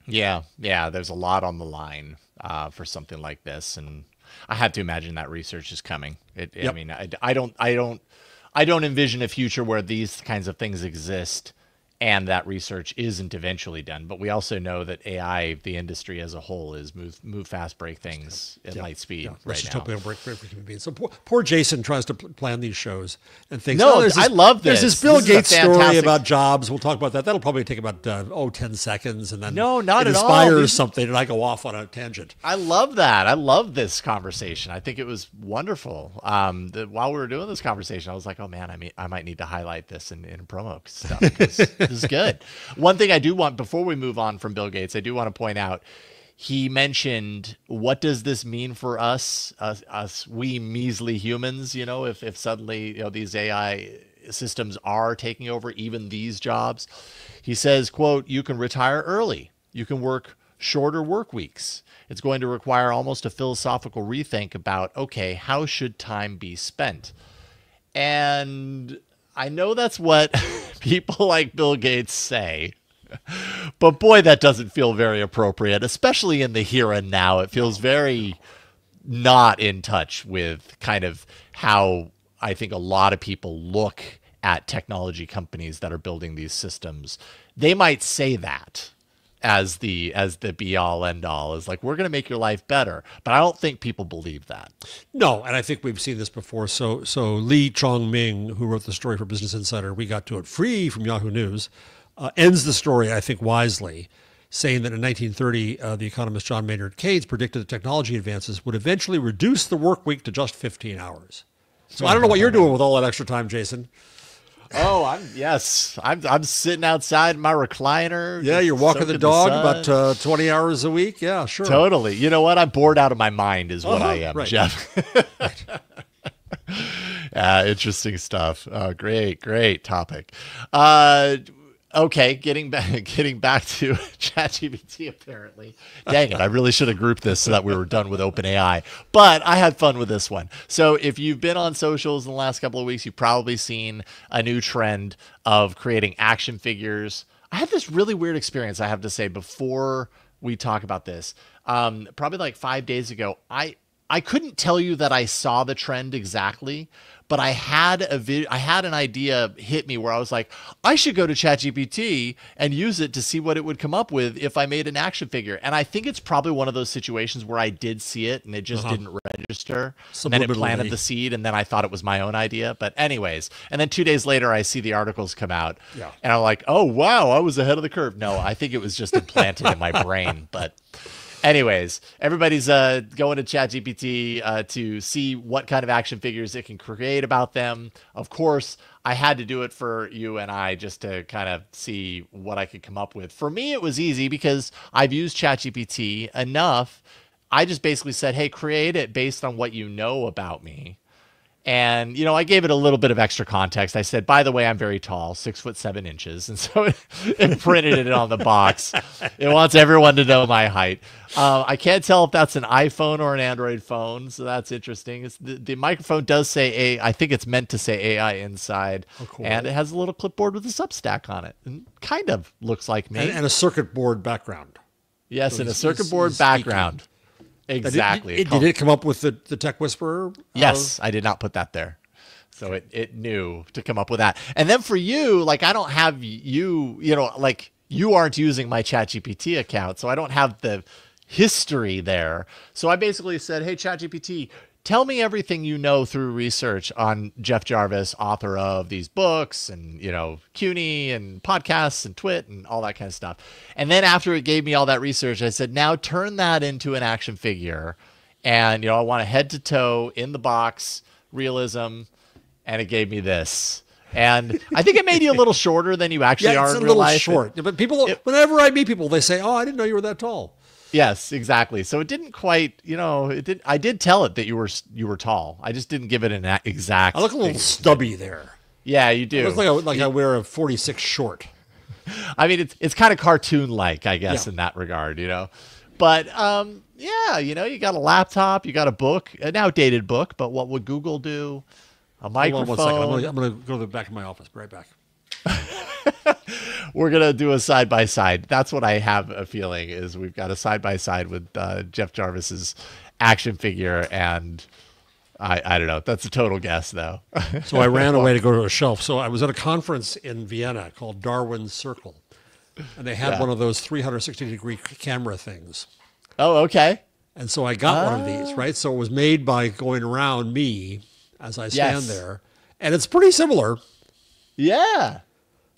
Yeah. There's a lot on the line for something like this, and I have to imagine that research is coming. I mean, I don't envision a future where these kinds of things exist and that research isn't eventually done. But we also know that AI, the industry as a whole, is move fast, break things at light speed right now. Totally break for human beings. So poor Jason tries to plan these shows and thinks, I love this. There's this Bill Gates story about jobs. We'll talk about that. That'll probably take about 10 seconds, and then it inspires something, and I go off on a tangent. I love that. I love this conversation. I think it was wonderful. While we were doing this conversation, I was like, oh man, I might need to highlight this in promo stuff because this is good. One thing I do want, before we move on from Bill Gates, I do want to point out, he mentioned, what does this mean for us, we measly humans, if suddenly, these AI systems are taking over even these jobs. He says, quote, you can retire early. You can work shorter work weeks. It's going to require almost a philosophical rethink about, okay, how should time be spent? And I know that's what people like Bill Gates say, but boy, that doesn't feel very appropriate, especially in the here and now. It feels very not in touch with kind of how I think a lot of people look at technology companies that are building these systems. They might say that as the be all end all, is like, we're going to make your life better, but I don't think people believe that. No, and I think we've seen this before. So Lee Chong-ming, who wrote the story for Business Insider, we got to it free from Yahoo News, ends the story, I think, wisely, saying that in 1930, the economist John Maynard Keynes predicted that technology advances would eventually reduce the work week to just 15 hours. So I don't know what you're doing with all that extra time, Jason. Oh, I'm sitting outside in my recliner. Yeah, you're walking the dog about 20 hours a week. Yeah, sure. Totally. You know what? I'm bored out of my mind is what I am, right. Jeff. Interesting stuff. Great topic. Okay, getting back to ChatGPT, apparently. Dang it, I really should have grouped this so that we were done with OpenAI. But I had fun with this one. So if you've been on socials in the last couple of weeks, you've probably seen a new trend of creating action figures. I had this really weird experience, I have to say, before we talk about this. Probably like 5 days ago, I couldn't tell you that I saw the trend exactly, but I had an idea hit me where I was like, I should go to ChatGPT and use it to see what it would come up with if I made an action figure. And I think it's probably one of those situations where I did see it and it just didn't register. And then it planted the seed, and then I thought it was my own idea. But anyways, and then 2 days later, I see the articles come out, and I'm like, oh, wow, I was ahead of the curve. No, I think it was just implanted in my brain. But anyways, everybody's going to ChatGPT to see what kind of action figures it can create about them. Of course, I had to do it for you and I just to kind of see what I could come up with. For me, it was easy because I've used ChatGPT enough. I just basically said, hey, create it based on what you know about me. And, I gave it a little bit of extra context. I said, by the way, I'm very tall, 6'7". And so it printed it on the box. It wants everyone to know my height. I can't tell if that's an iPhone or an Android phone. So that's interesting. The microphone does say I think it's meant to say AI inside. Oh, cool. And it has a little clipboard with a Substack on it. And kind of looks like me. And a circuit board background. Yes, so and a circuit board background. Speaking. Exactly. Did it come up with the Tech Whisperer? Yes, I did not put that there. So it knew to come up with that. And then for you, like, I don't have you, like, you aren't using my ChatGPT account, so I don't have the history there. So I basically said, hey, ChatGPT, tell me everything you know through research on Jeff Jarvis, author of these books and, CUNY and podcasts and Twit and all that kind of stuff. And then after it gave me all that research, I said, now turn that into an action figure. And, I want a head to toe in the box realism. And it gave me this. And I think it made you a little shorter than you actually are in real life. It's a little short. But people, whenever I meet people, they say, oh, I didn't know you were that tall. Yes, exactly. So it didn't quite, I did tell it that you were tall. I just didn't give it an exact. I look a little stubby there. Yeah, you do. It looks like I wear a 46 short. I mean, it's kind of cartoon-like, I guess, in that regard, But, you got a laptop, you got a book, an outdated book, but what would Google do? A microphone. Hold on 1 second. I'm going to go to the back of my office. Be right back. We're going to do a side-by-side. That's what I have a feeling is we've got a side-by-side with Jeff Jarvis's action figure. And I don't know. That's a total guess, though. So I ran away to go to a shelf. So I was at a conference in Vienna called Darwin's Circle. And they had one of those 360-degree camera things. Oh, okay. And so I got one of these, right? So it was made by going around me as I stand there. And it's pretty similar. Yeah.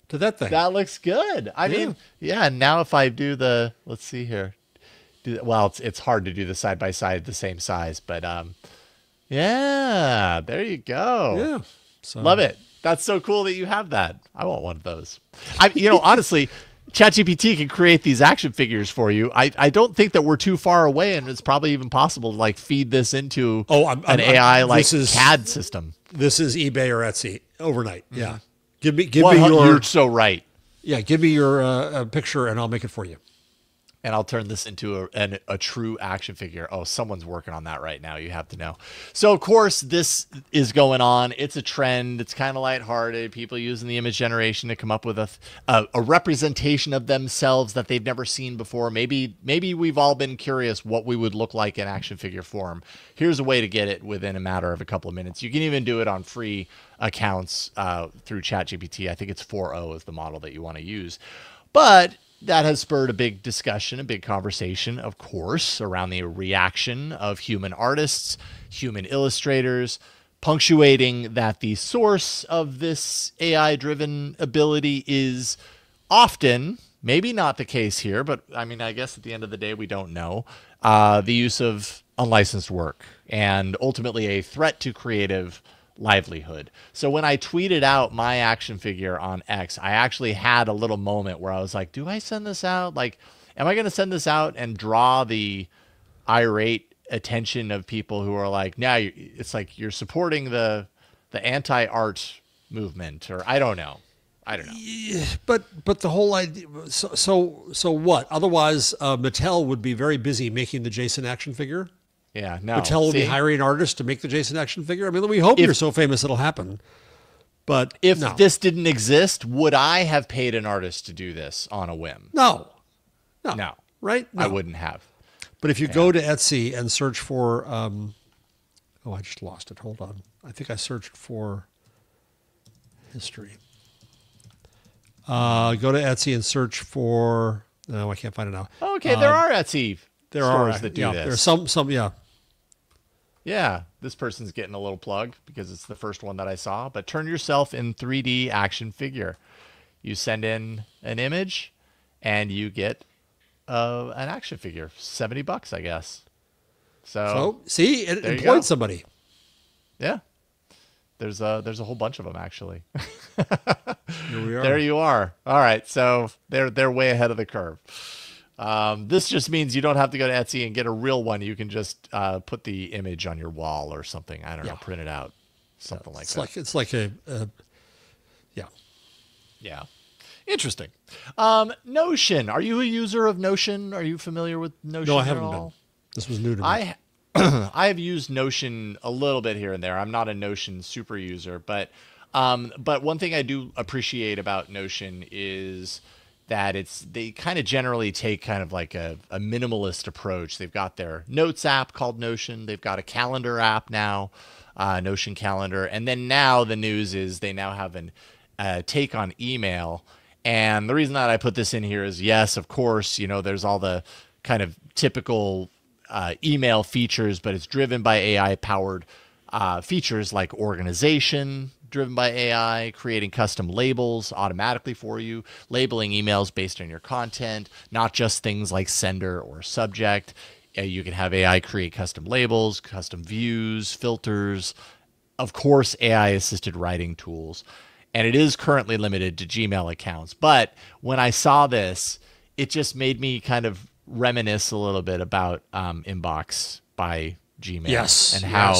To that thing. That looks good. I mean, now if I do let's see here. It's hard to do the side-by-side at the same size, but there you go. Yeah. So. Love it. That's so cool that you have that. I want one of those. Honestly, ChatGPT can create these action figures for you. I don't think that we're too far away, and it's probably even possible to like feed this into an AI like CAD system. This is eBay or Etsy overnight. Mm-hmm. Yeah. Give me your. You're so right. Yeah, give me your picture and I'll make it for you. And I'll turn this into a true action figure. Oh, someone's working on that right now. You have to know. So, of course, this is going on. It's a trend. It's kind of lighthearted. People using the image generation to come up with a representation of themselves that they've never seen before. Maybe we've all been curious what we would look like in action figure form. Here's a way to get it within a matter of a couple of minutes. You can even do it on free accounts through ChatGPT. I think it's 4.0 is the model that you want to use. But that has spurred a big discussion, a big conversation, of course, around the reaction of human artists, human illustrators, punctuating that the source of this AI-driven ability is often, maybe not the case here, but I mean, I guess at the end of the day, we don't know, the use of unlicensed work and ultimately a threat to creative livelihood. So when I tweeted out my action figure on X, I actually had a little moment where I was like, do I send this out? Like, am I going to send this out and draw the irate attention of people who are like, now it's like you're supporting the anti-art movement, or I don't know. Yeah, but the whole idea, so what? Otherwise, Mattel would be very busy making the Jason action figure. Yeah, no. Mattel will be hiring artists to make the Jason action figure. I mean, we hope you're so famous it'll happen. But if this didn't exist, would I have paid an artist to do this on a whim? No. Right? No. I wouldn't have. But if you go to Etsy and search for, oh, I just lost it. Hold on. I think I searched for history. Go to Etsy and search for, no, I can't find it now. Oh, okay, there are Etsy stores that do this. There's some, yeah. Yeah, this person's getting a little plug because it's the first one that I saw. But turn yourself in 3D action figure. You send in an image, and you get an action figure. $70, I guess. So see, it employed somebody. Yeah, there's a whole bunch of them actually. Here we are. There you are. All right, so they're way ahead of the curve. This just means you don't have to go to Etsy and get a real one. You can just put the image on your wall or something. I don't know, print it out, something like that. It's like a yeah. Interesting. Notion. Are you a user of Notion? Are you familiar with Notion? No, I haven't been. This was new to me. I have used Notion a little bit here and there. I'm not a Notion super user, but one thing I do appreciate about Notion is that they kind of generally take kind of like a minimalist approach. They've got their notes app called Notion. They've got a calendar app now, Notion Calendar. And then now the news is they now have a take on email. And the reason that I put this in here is, yes, of course, there's all the kind of typical email features, but it's driven by AI-powered features like organization, driven by AI, creating custom labels automatically for you, labeling emails based on your content, not just things like sender or subject. You can have AI create custom labels, custom views, filters, of course, AI-assisted writing tools. And it is currently limited to Gmail accounts. But when I saw this, it just made me kind of reminisce a little bit about Inbox by Gmail. Yes, and how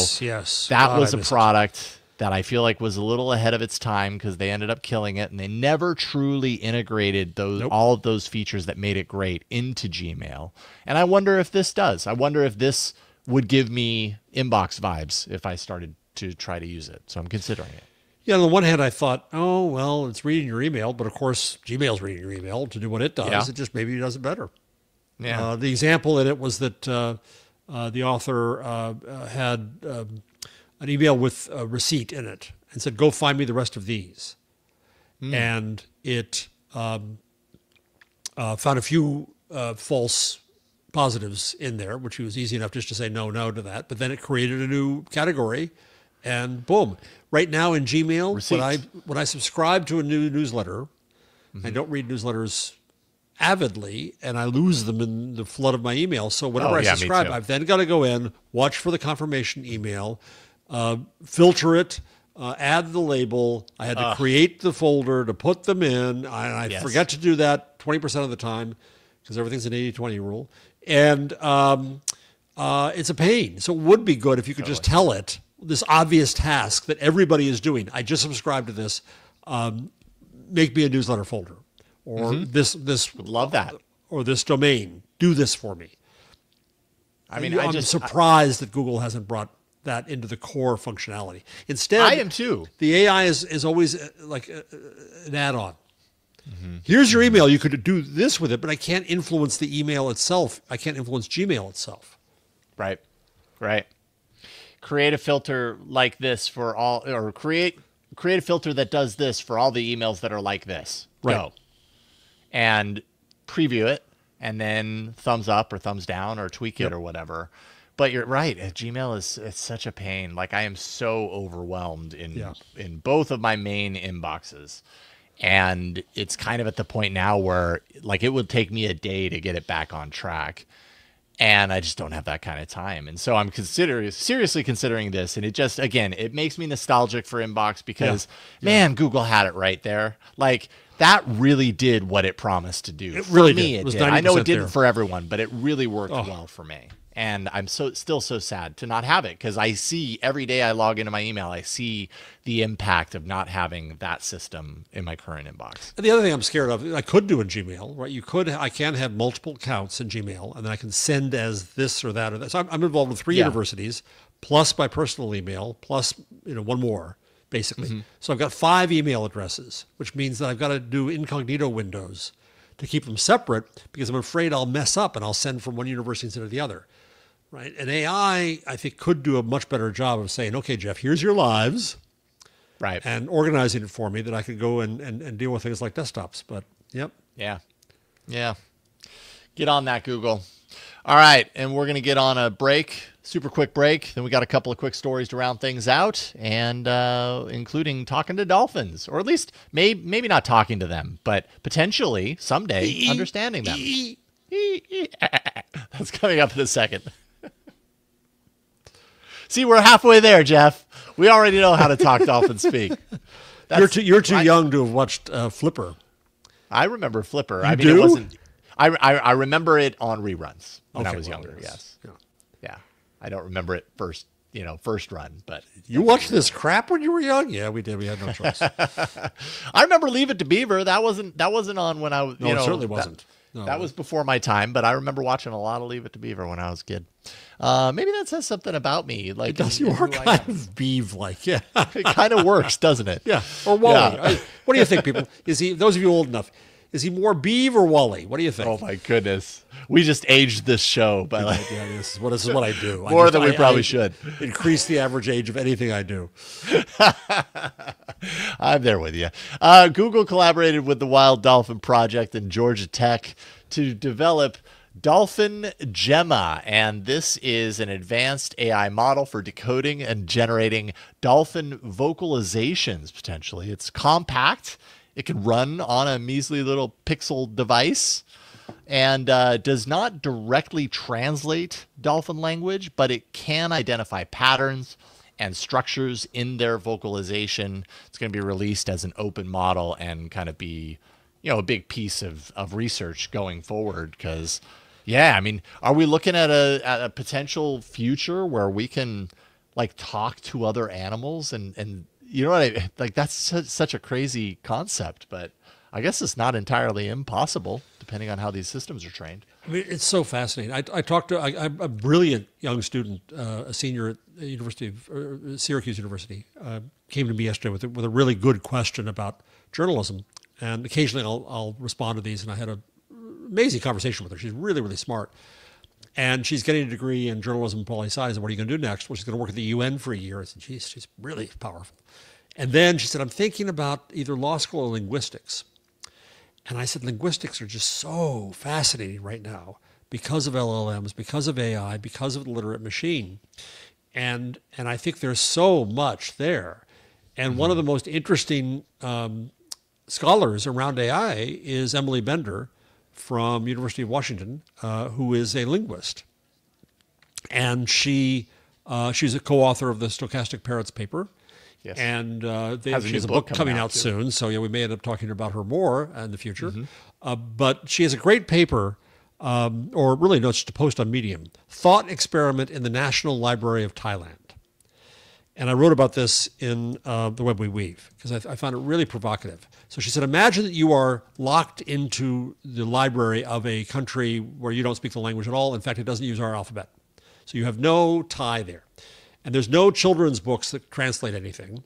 that was a product that I feel like was a little ahead of its time because they ended up killing it, and they never truly integrated all of those features that made it great into Gmail. And I wonder if this does. I wonder if this would give me Inbox vibes if I started to try to use it. So I'm considering it. Yeah, on the one hand, I thought, oh, well, it's reading your email, but of course, Gmail's reading your email to do what it does. Yeah. It just maybe does it better. Yeah. The example in it was that the author had an email with a receipt in it and said, go find me the rest of these. And it found a few false positives in there, which was easy enough just to say no to that. But then it created a new category, and boom. Right now in Gmail, when I subscribe to a new newsletter, I don't read newsletters avidly, and I lose them in the flood of my email. So whenever I subscribe, I've then got to go in, watch for the confirmation email, filter it, add the label. I had to create the folder to put them in. I forget to do that 20% of the time because everything's an 80-20 rule. And it's a pain. So it would be good if you could just tell it this obvious task that everybody is doing. I just subscribed to this. Make me a newsletter folder. Or this love that. Or this domain. do this for me. I mean, I'm surprised that Google hasn't brought that into the core functionality. Instead, I am too. The AI is always like an add-on. Here's your email. You could do this with it, but I can't influence the email itself. I can't influence Gmail itself. Right. Create a filter like this for all, or create a filter that does this for all the emails that are like this. Right. Go. And preview it, and then thumbs up or thumbs down or tweak it or whatever. But you're right. Gmail it's such a pain. Like, I am so overwhelmed in both of my main inboxes. And it's kind of at the point now where, like, it would take me a day to get it back on track. And I just don't have that kind of time. And so I'm seriously considering this. And it just, again, it makes me nostalgic for Inbox because, man, Google had it right there. Like, that really did what it promised to do. It really for me, did. It did. I know it didn't there. for everyone, but it really worked well for me. And I'm still so sad to not have it, because I see every day I log into my email, I see the impact of not having that system in my current inbox. And the other thing I'm scared of, I could do in Gmail, right? I can have multiple accounts in Gmail, and then I can send as this or that or that. So I'm involved with 3 universities, plus my personal email, plus one more, basically. So I've got 5 email addresses, which means that I've got to do incognito windows to keep them separate, because I'm afraid I'll mess up and I'll send from one university instead of the other. Right. And AI, I think, could do a much better job of saying, okay, Jeff, here's your lives. Right. And organizing it for me that I could go and deal with things like desktops. But, yep. Yeah. Get on that, Google. All right. And we're going to get on a break, super quick break. Then we got a couple of quick stories to round things out, and including talking to dolphins, or at least maybe not talking to them, but potentially someday understanding them. That's coming up in a second. See, we're halfway there, Jeff. We already know how to talk dolphin speak. You're too young to have watched Flipper. I remember Flipper. You do? It wasn't. I remember it on reruns when I was younger. Yes. Yeah. I don't remember it first run, but you watched this crap when you were young. Yeah, we did. We had no choice. I remember Leave It to Beaver. That wasn't on when I was. No, it certainly wasn't. That was before my time, but I remember watching a lot of Leave It to Beaver when I was a kid. Maybe that says something about me. Like, it does. You are kind of Beav-like. Yeah, it kind of works, doesn't it? Yeah. Or Wally. Yeah. What do you think, people? Is he? Those of you old enough, is he more Beav or Wally? What do you think? Oh my goodness, we just aged this show by this is what I do. More than we probably should. Increase the average age of anything I do. I'm there with you. Google collaborated with the Wild Dolphin Project and Georgia Tech to develop DolphinGemma, and this is an advanced AI model for decoding and generating dolphin vocalizations, potentially. It's compact. It can run on a measly little pixel device, and does not directly translate dolphin language, but it can identify patterns and structures in their vocalization. It's going to be released as an open model and kind of be, a big piece of research going forward. Because, are we looking at a potential future where we can talk to other animals and that's such a crazy concept, but I guess it's not entirely impossible depending on how these systems are trained. I mean, it's so fascinating. I talked to a brilliant young student, a senior at the Syracuse University, came to me yesterday with a really good question about journalism. And occasionally I'll respond to these, and I had an amazing conversation with her. She's really, really smart. And she's getting a degree in journalism and poli-sci. I said, what are you going to do next? Well, she's going to work at the UN for a year. I said, geez, she's really powerful. And then she said, I'm thinking about either law school or linguistics. And I said, linguistics are just so fascinating right now because of LLMs, because of AI, because of the literate machine. And I think there's so much there. And one of the most interesting scholars around AI is Emily Bender from University of Washington, who is a linguist. And she's a co-author of the Stochastic Parrots paper. Yes. And she has a book coming out soon. So we may end up talking about her more in the future. But she has a great paper, or really no, it's just a post on Medium, Thought Experiment in the National Library of Thailand. And I wrote about this in the Web We Weave because I found it really provocative. So she said, imagine that you are locked into the library of a country where you don't speak the language at all. In fact, it doesn't use our alphabet. So you have no tie there. And there's no children's books that translate anything.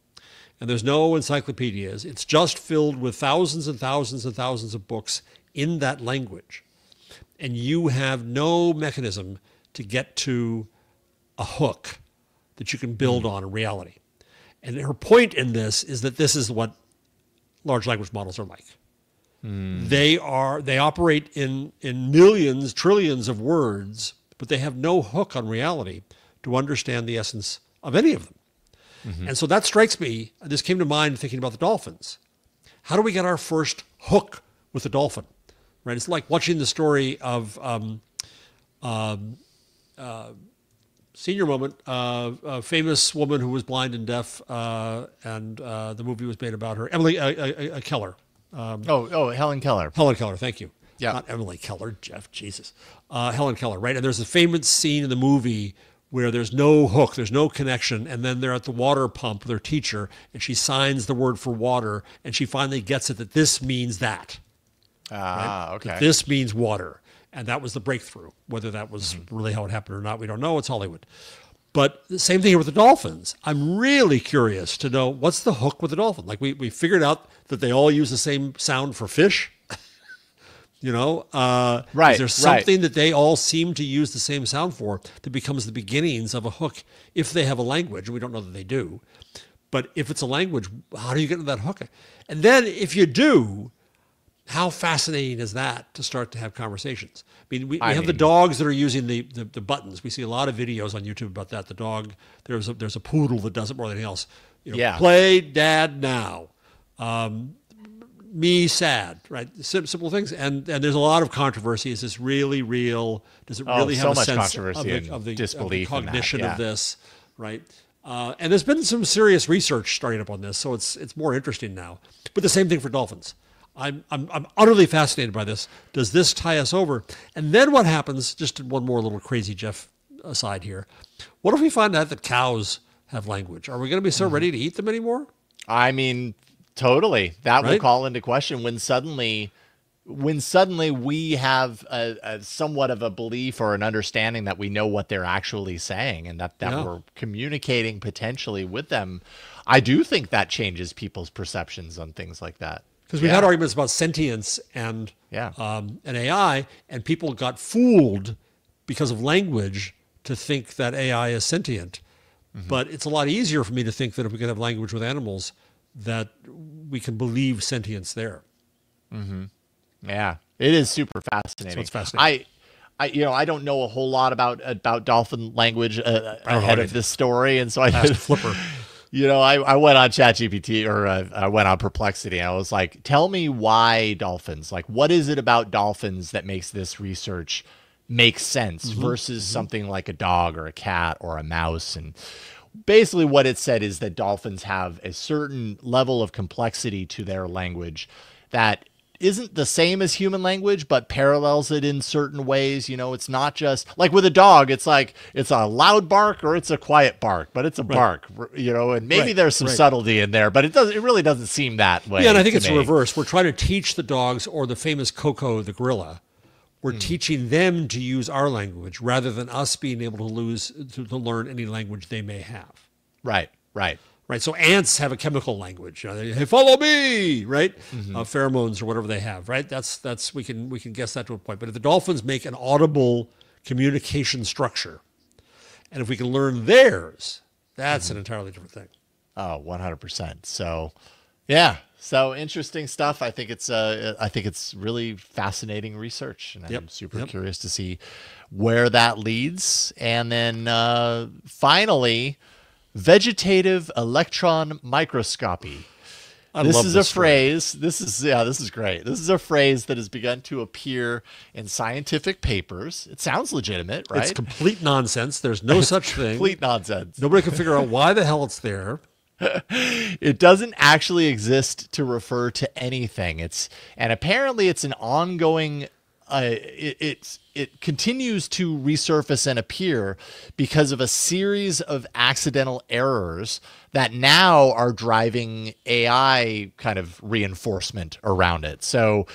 And there's no encyclopedias. It's just filled with thousands and thousands and thousands of books in that language. And you have no mechanism to get to a hook that you can build on in reality. And her point in this is that this is what large language models are like. They operate in millions, trillions of words, but they have no hook on reality to understand the essence of any of them. And so that strikes me, this came to mind thinking about the dolphins. How do we get our first hook with the dolphin? Right? It's like watching the story of senior moment, a famous woman who was blind and deaf, and the movie was made about her, Emily Keller. Helen Keller. Helen Keller, thank you. Yeah. Not Emily Keller, Jeff, Jesus. Helen Keller, right? And there's a famous scene in the movie where there's no hook, there's no connection, and then they're at the water pump with her teacher, and she signs the word for water, and she finally gets it that this means that. Right? Okay. That this means water. And that was the breakthrough. Whether that was really how it happened or not, we don't know. It's Hollywood. But the same thing here with the dolphins. I'm really curious to know what's the hook with the dolphin. Like we figured out that they all use the same sound for fish. Right. Is there something that they all seem to use the same sound for that becomes the beginnings of a hook if they have a language? We don't know that they do. But if it's a language, how do you get to that hook? And then if you do, how fascinating is that to start to have conversations? I mean, we have the dogs that are using the buttons. We see a lot of videos on YouTube about that. The dog, there's a poodle that does it more than anything else. Play dad now. Me sad, right? Simple things. And there's a lot of controversy. Is this really real? Does it really have a sense of the cognition of this, right? And there's been some serious research starting up on this, so it's more interesting now. But the same thing for dolphins. I'm utterly fascinated by this. Does this tie us over? And then what happens, just one more little crazy Jeff aside here. What if we find out that cows have language? Are we going to be so ready to eat them anymore? I mean, totally. That will call into question when suddenly we have a somewhat of a belief or an understanding that we know what they're actually saying and that we're communicating potentially with them. I do think that changes people's perceptions on things like that. Because we've had arguments about sentience and AI, and people got fooled because of language to think that AI is sentient. But it's a lot easier for me to think that if we can have language with animals, that we can believe sentience there. Yeah, it is super fascinating. So it's fascinating. I don't know a whole lot about dolphin language ahead of this story, and so I asked Flipper. I went on ChatGPT or I went on Perplexity. And I was like, tell me why dolphins. Like, what is it about dolphins that makes this research make sense versus something like a dog or a cat or a mouse? And basically what it said is that dolphins have a certain level of complexity to their language that isn't the same as human language, but parallels it in certain ways. It's not just like with a dog, it's like it's a loud bark or it's a quiet bark, but it's a bark, and maybe there's some subtlety in there, but it really doesn't seem that way. Yeah, and I think it's the reverse. We're trying to teach the dogs, or the famous Coco the gorilla, we're teaching them to use our language rather than us being able to learn any language they may have. Right. Right, so ants have a chemical language. Hey, follow me, right? Pheromones or whatever they have, right? That's we can guess that to a point. But if the dolphins make an audible communication structure, and if we can learn theirs, that's an entirely different thing. Oh, 100%. So, yeah. So interesting stuff. I think it's really fascinating research, and I'm super curious to see where that leads. And then finally, Vegetative Electron Microscopy. This is a phrase. This is great. This is a phrase that has begun to appear in scientific papers. It sounds legitimate, right? It's complete nonsense. There's no such thing. Complete nonsense. Nobody can figure out why the hell it's there. It doesn't actually exist to refer to anything. And apparently it's an ongoing. it continues to resurface and appear because of a series of accidental errors that now are driving AI kind of reinforcement around it. So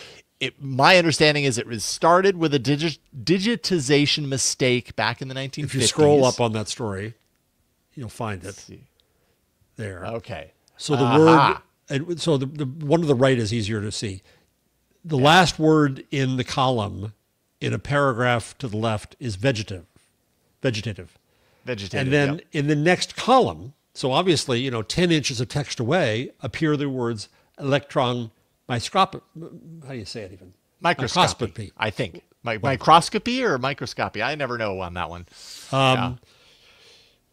my understanding is it was started with a digitization mistake back in the 1950s. If you scroll up on that story, you'll find it there. Okay. So the word, and so the one to the right is easier to see. The last word in the column in a paragraph to the left is vegetative. And then in the next column, so obviously, 10 inches of text away, appear the words electron microscopy. How do you say it even? Microscopy. I think. Microscopy or microscopy? I never know on that one.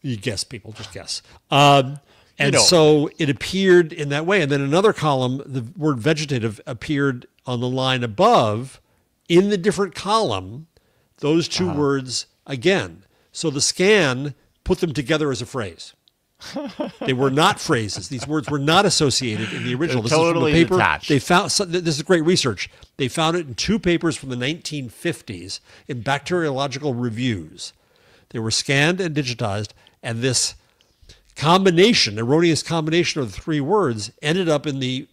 You guess, people, just guess. And so it appeared in that way. And then another column, the word vegetative appeared on the line above in the different column, those two words again. So the scan put them together as a phrase. They were not phrases. These words were not associated in the original. This totally is from the paper. Detached. They found this is great research. They found it in 2 papers from the 1950s in bacteriological reviews. They were scanned and digitized, and this erroneous combination of the 3 words ended up in the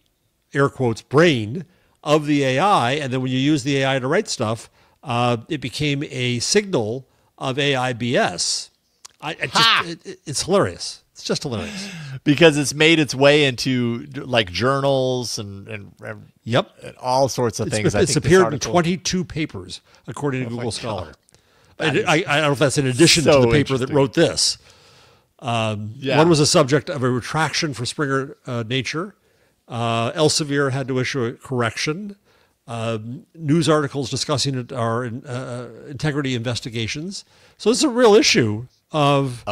air quotes brain of the AI. And then when you use the AI to write stuff, it became a signal of AI BS. It's hilarious. It's just hilarious. Because it's made its way into like journals and all sorts of things. It's appeared in 22 papers, according to Google Scholar. I don't know if that's in addition to the paper that wrote this. One was a subject of a retraction for Springer Nature. Elsevier had to issue a correction. News articles discussing it are integrity investigations. So this is a real issue of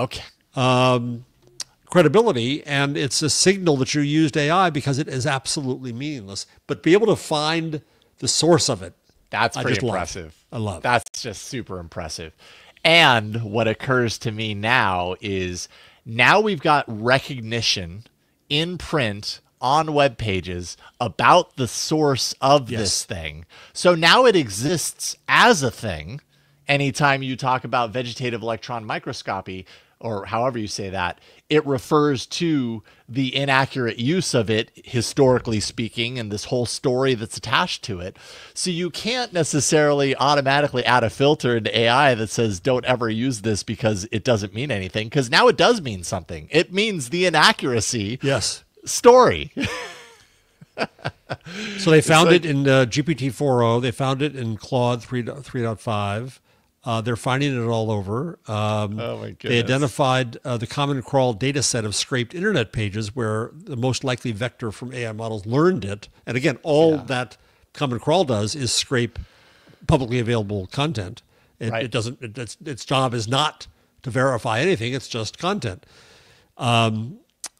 credibility, and it's a signal that you used AI because it is absolutely meaningless. But be able to find the source of it. That's pretty impressive. I love it. That's just super impressive. And what occurs to me now is now we've got recognition in print on web pages about the source of this thing. So now it exists as a thing. Anytime you talk about vegetative electron microscopy, or however you say that, it refers to the inaccurate use of it, historically speaking, and this whole story that's attached to it. So you can't necessarily automatically add a filter into AI that says, don't ever use this because it doesn't mean anything, because now it does mean something. It means the inaccuracy story. So they found it in GPT-4.0. They found it in Claude 3.5. They're finding it all over. Oh my goodness. They identified the common crawl data set of scraped internet pages where the most likely vector from AI models learned it. And again, all that common crawl does is scrape publicly available content. It doesn't. Its job is not to verify anything. It's just content. And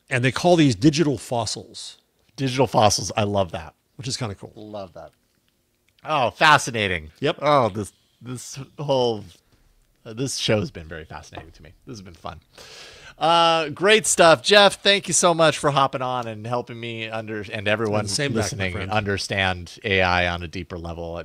they call these digital fossils. Digital fossils. I love that. Which is kind of cool. Love that. Oh, fascinating. Yep. Oh, this show has been very fascinating to me. This has been fun. Great stuff. Jeff, thank you so much for hopping on and helping me and everyone listening understand AI on a deeper level.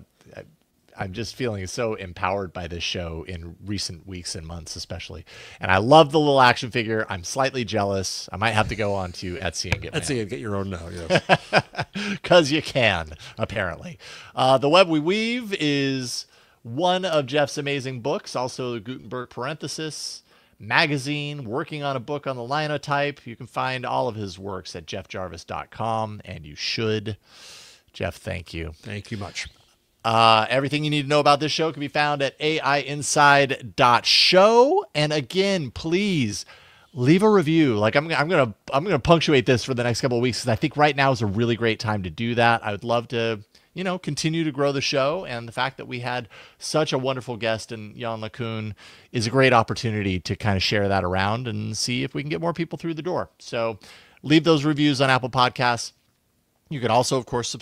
I'm just feeling so empowered by this show in recent weeks and months, especially. And I love the little action figure. I'm slightly jealous. I might have to go on to Etsy and get your own now. Because you can, apparently. The Web We Weave is one of Jeff's amazing books, also the Gutenberg Parenthesis magazine, working on a book on the linotype. You can find all of his works at jeffjarvis.com, and you should. Jeff, thank you. Thank you much. Everything you need to know about this show can be found at aiinside.show. And again, please leave a review. Like I'm gonna punctuate this for the next couple of weeks because I think right now is a really great time to do that. I would love to, continue to grow the show, and the fact that we had such a wonderful guest in Jan LeCun is a great opportunity to kind of share that around and see if we can get more people through the door. So leave those reviews on Apple Podcasts. You can also, of course,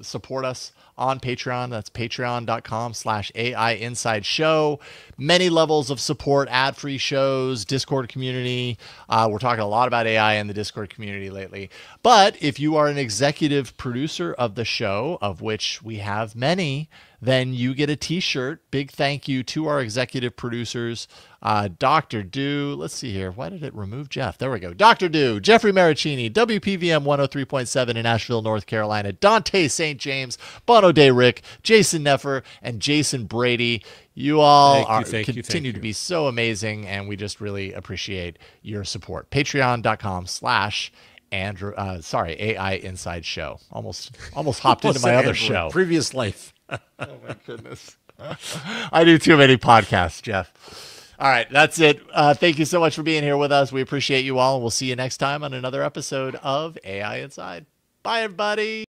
support us on Patreon. That's patreon.com/AI Inside Show. Many levels of support, ad-free shows, Discord community. We're talking a lot about AI in the Discord community lately. But if you are an executive producer of the show, of which we have many, then you get a t-shirt. Big thank you to our executive producers, Dr. Do. Let's see here. Why did it remove Jeff? There we go. Dr. Do, Jeffrey Maricini, WPVM 103.7 in Asheville, North Carolina, Dante St. James, Bono Day Rick, Jason Neffer, and Jason Brady. You all continue to be so amazing, and we just really appreciate your support. Patreon.com/AI Inside Show. Almost hopped into my other show. Previous life. Oh my goodness. I do too many podcasts, Jeff. All right, that's it. Thank you so much for being here with us. We appreciate you all, and we'll see you next time on another episode of AI Inside. Bye, everybody.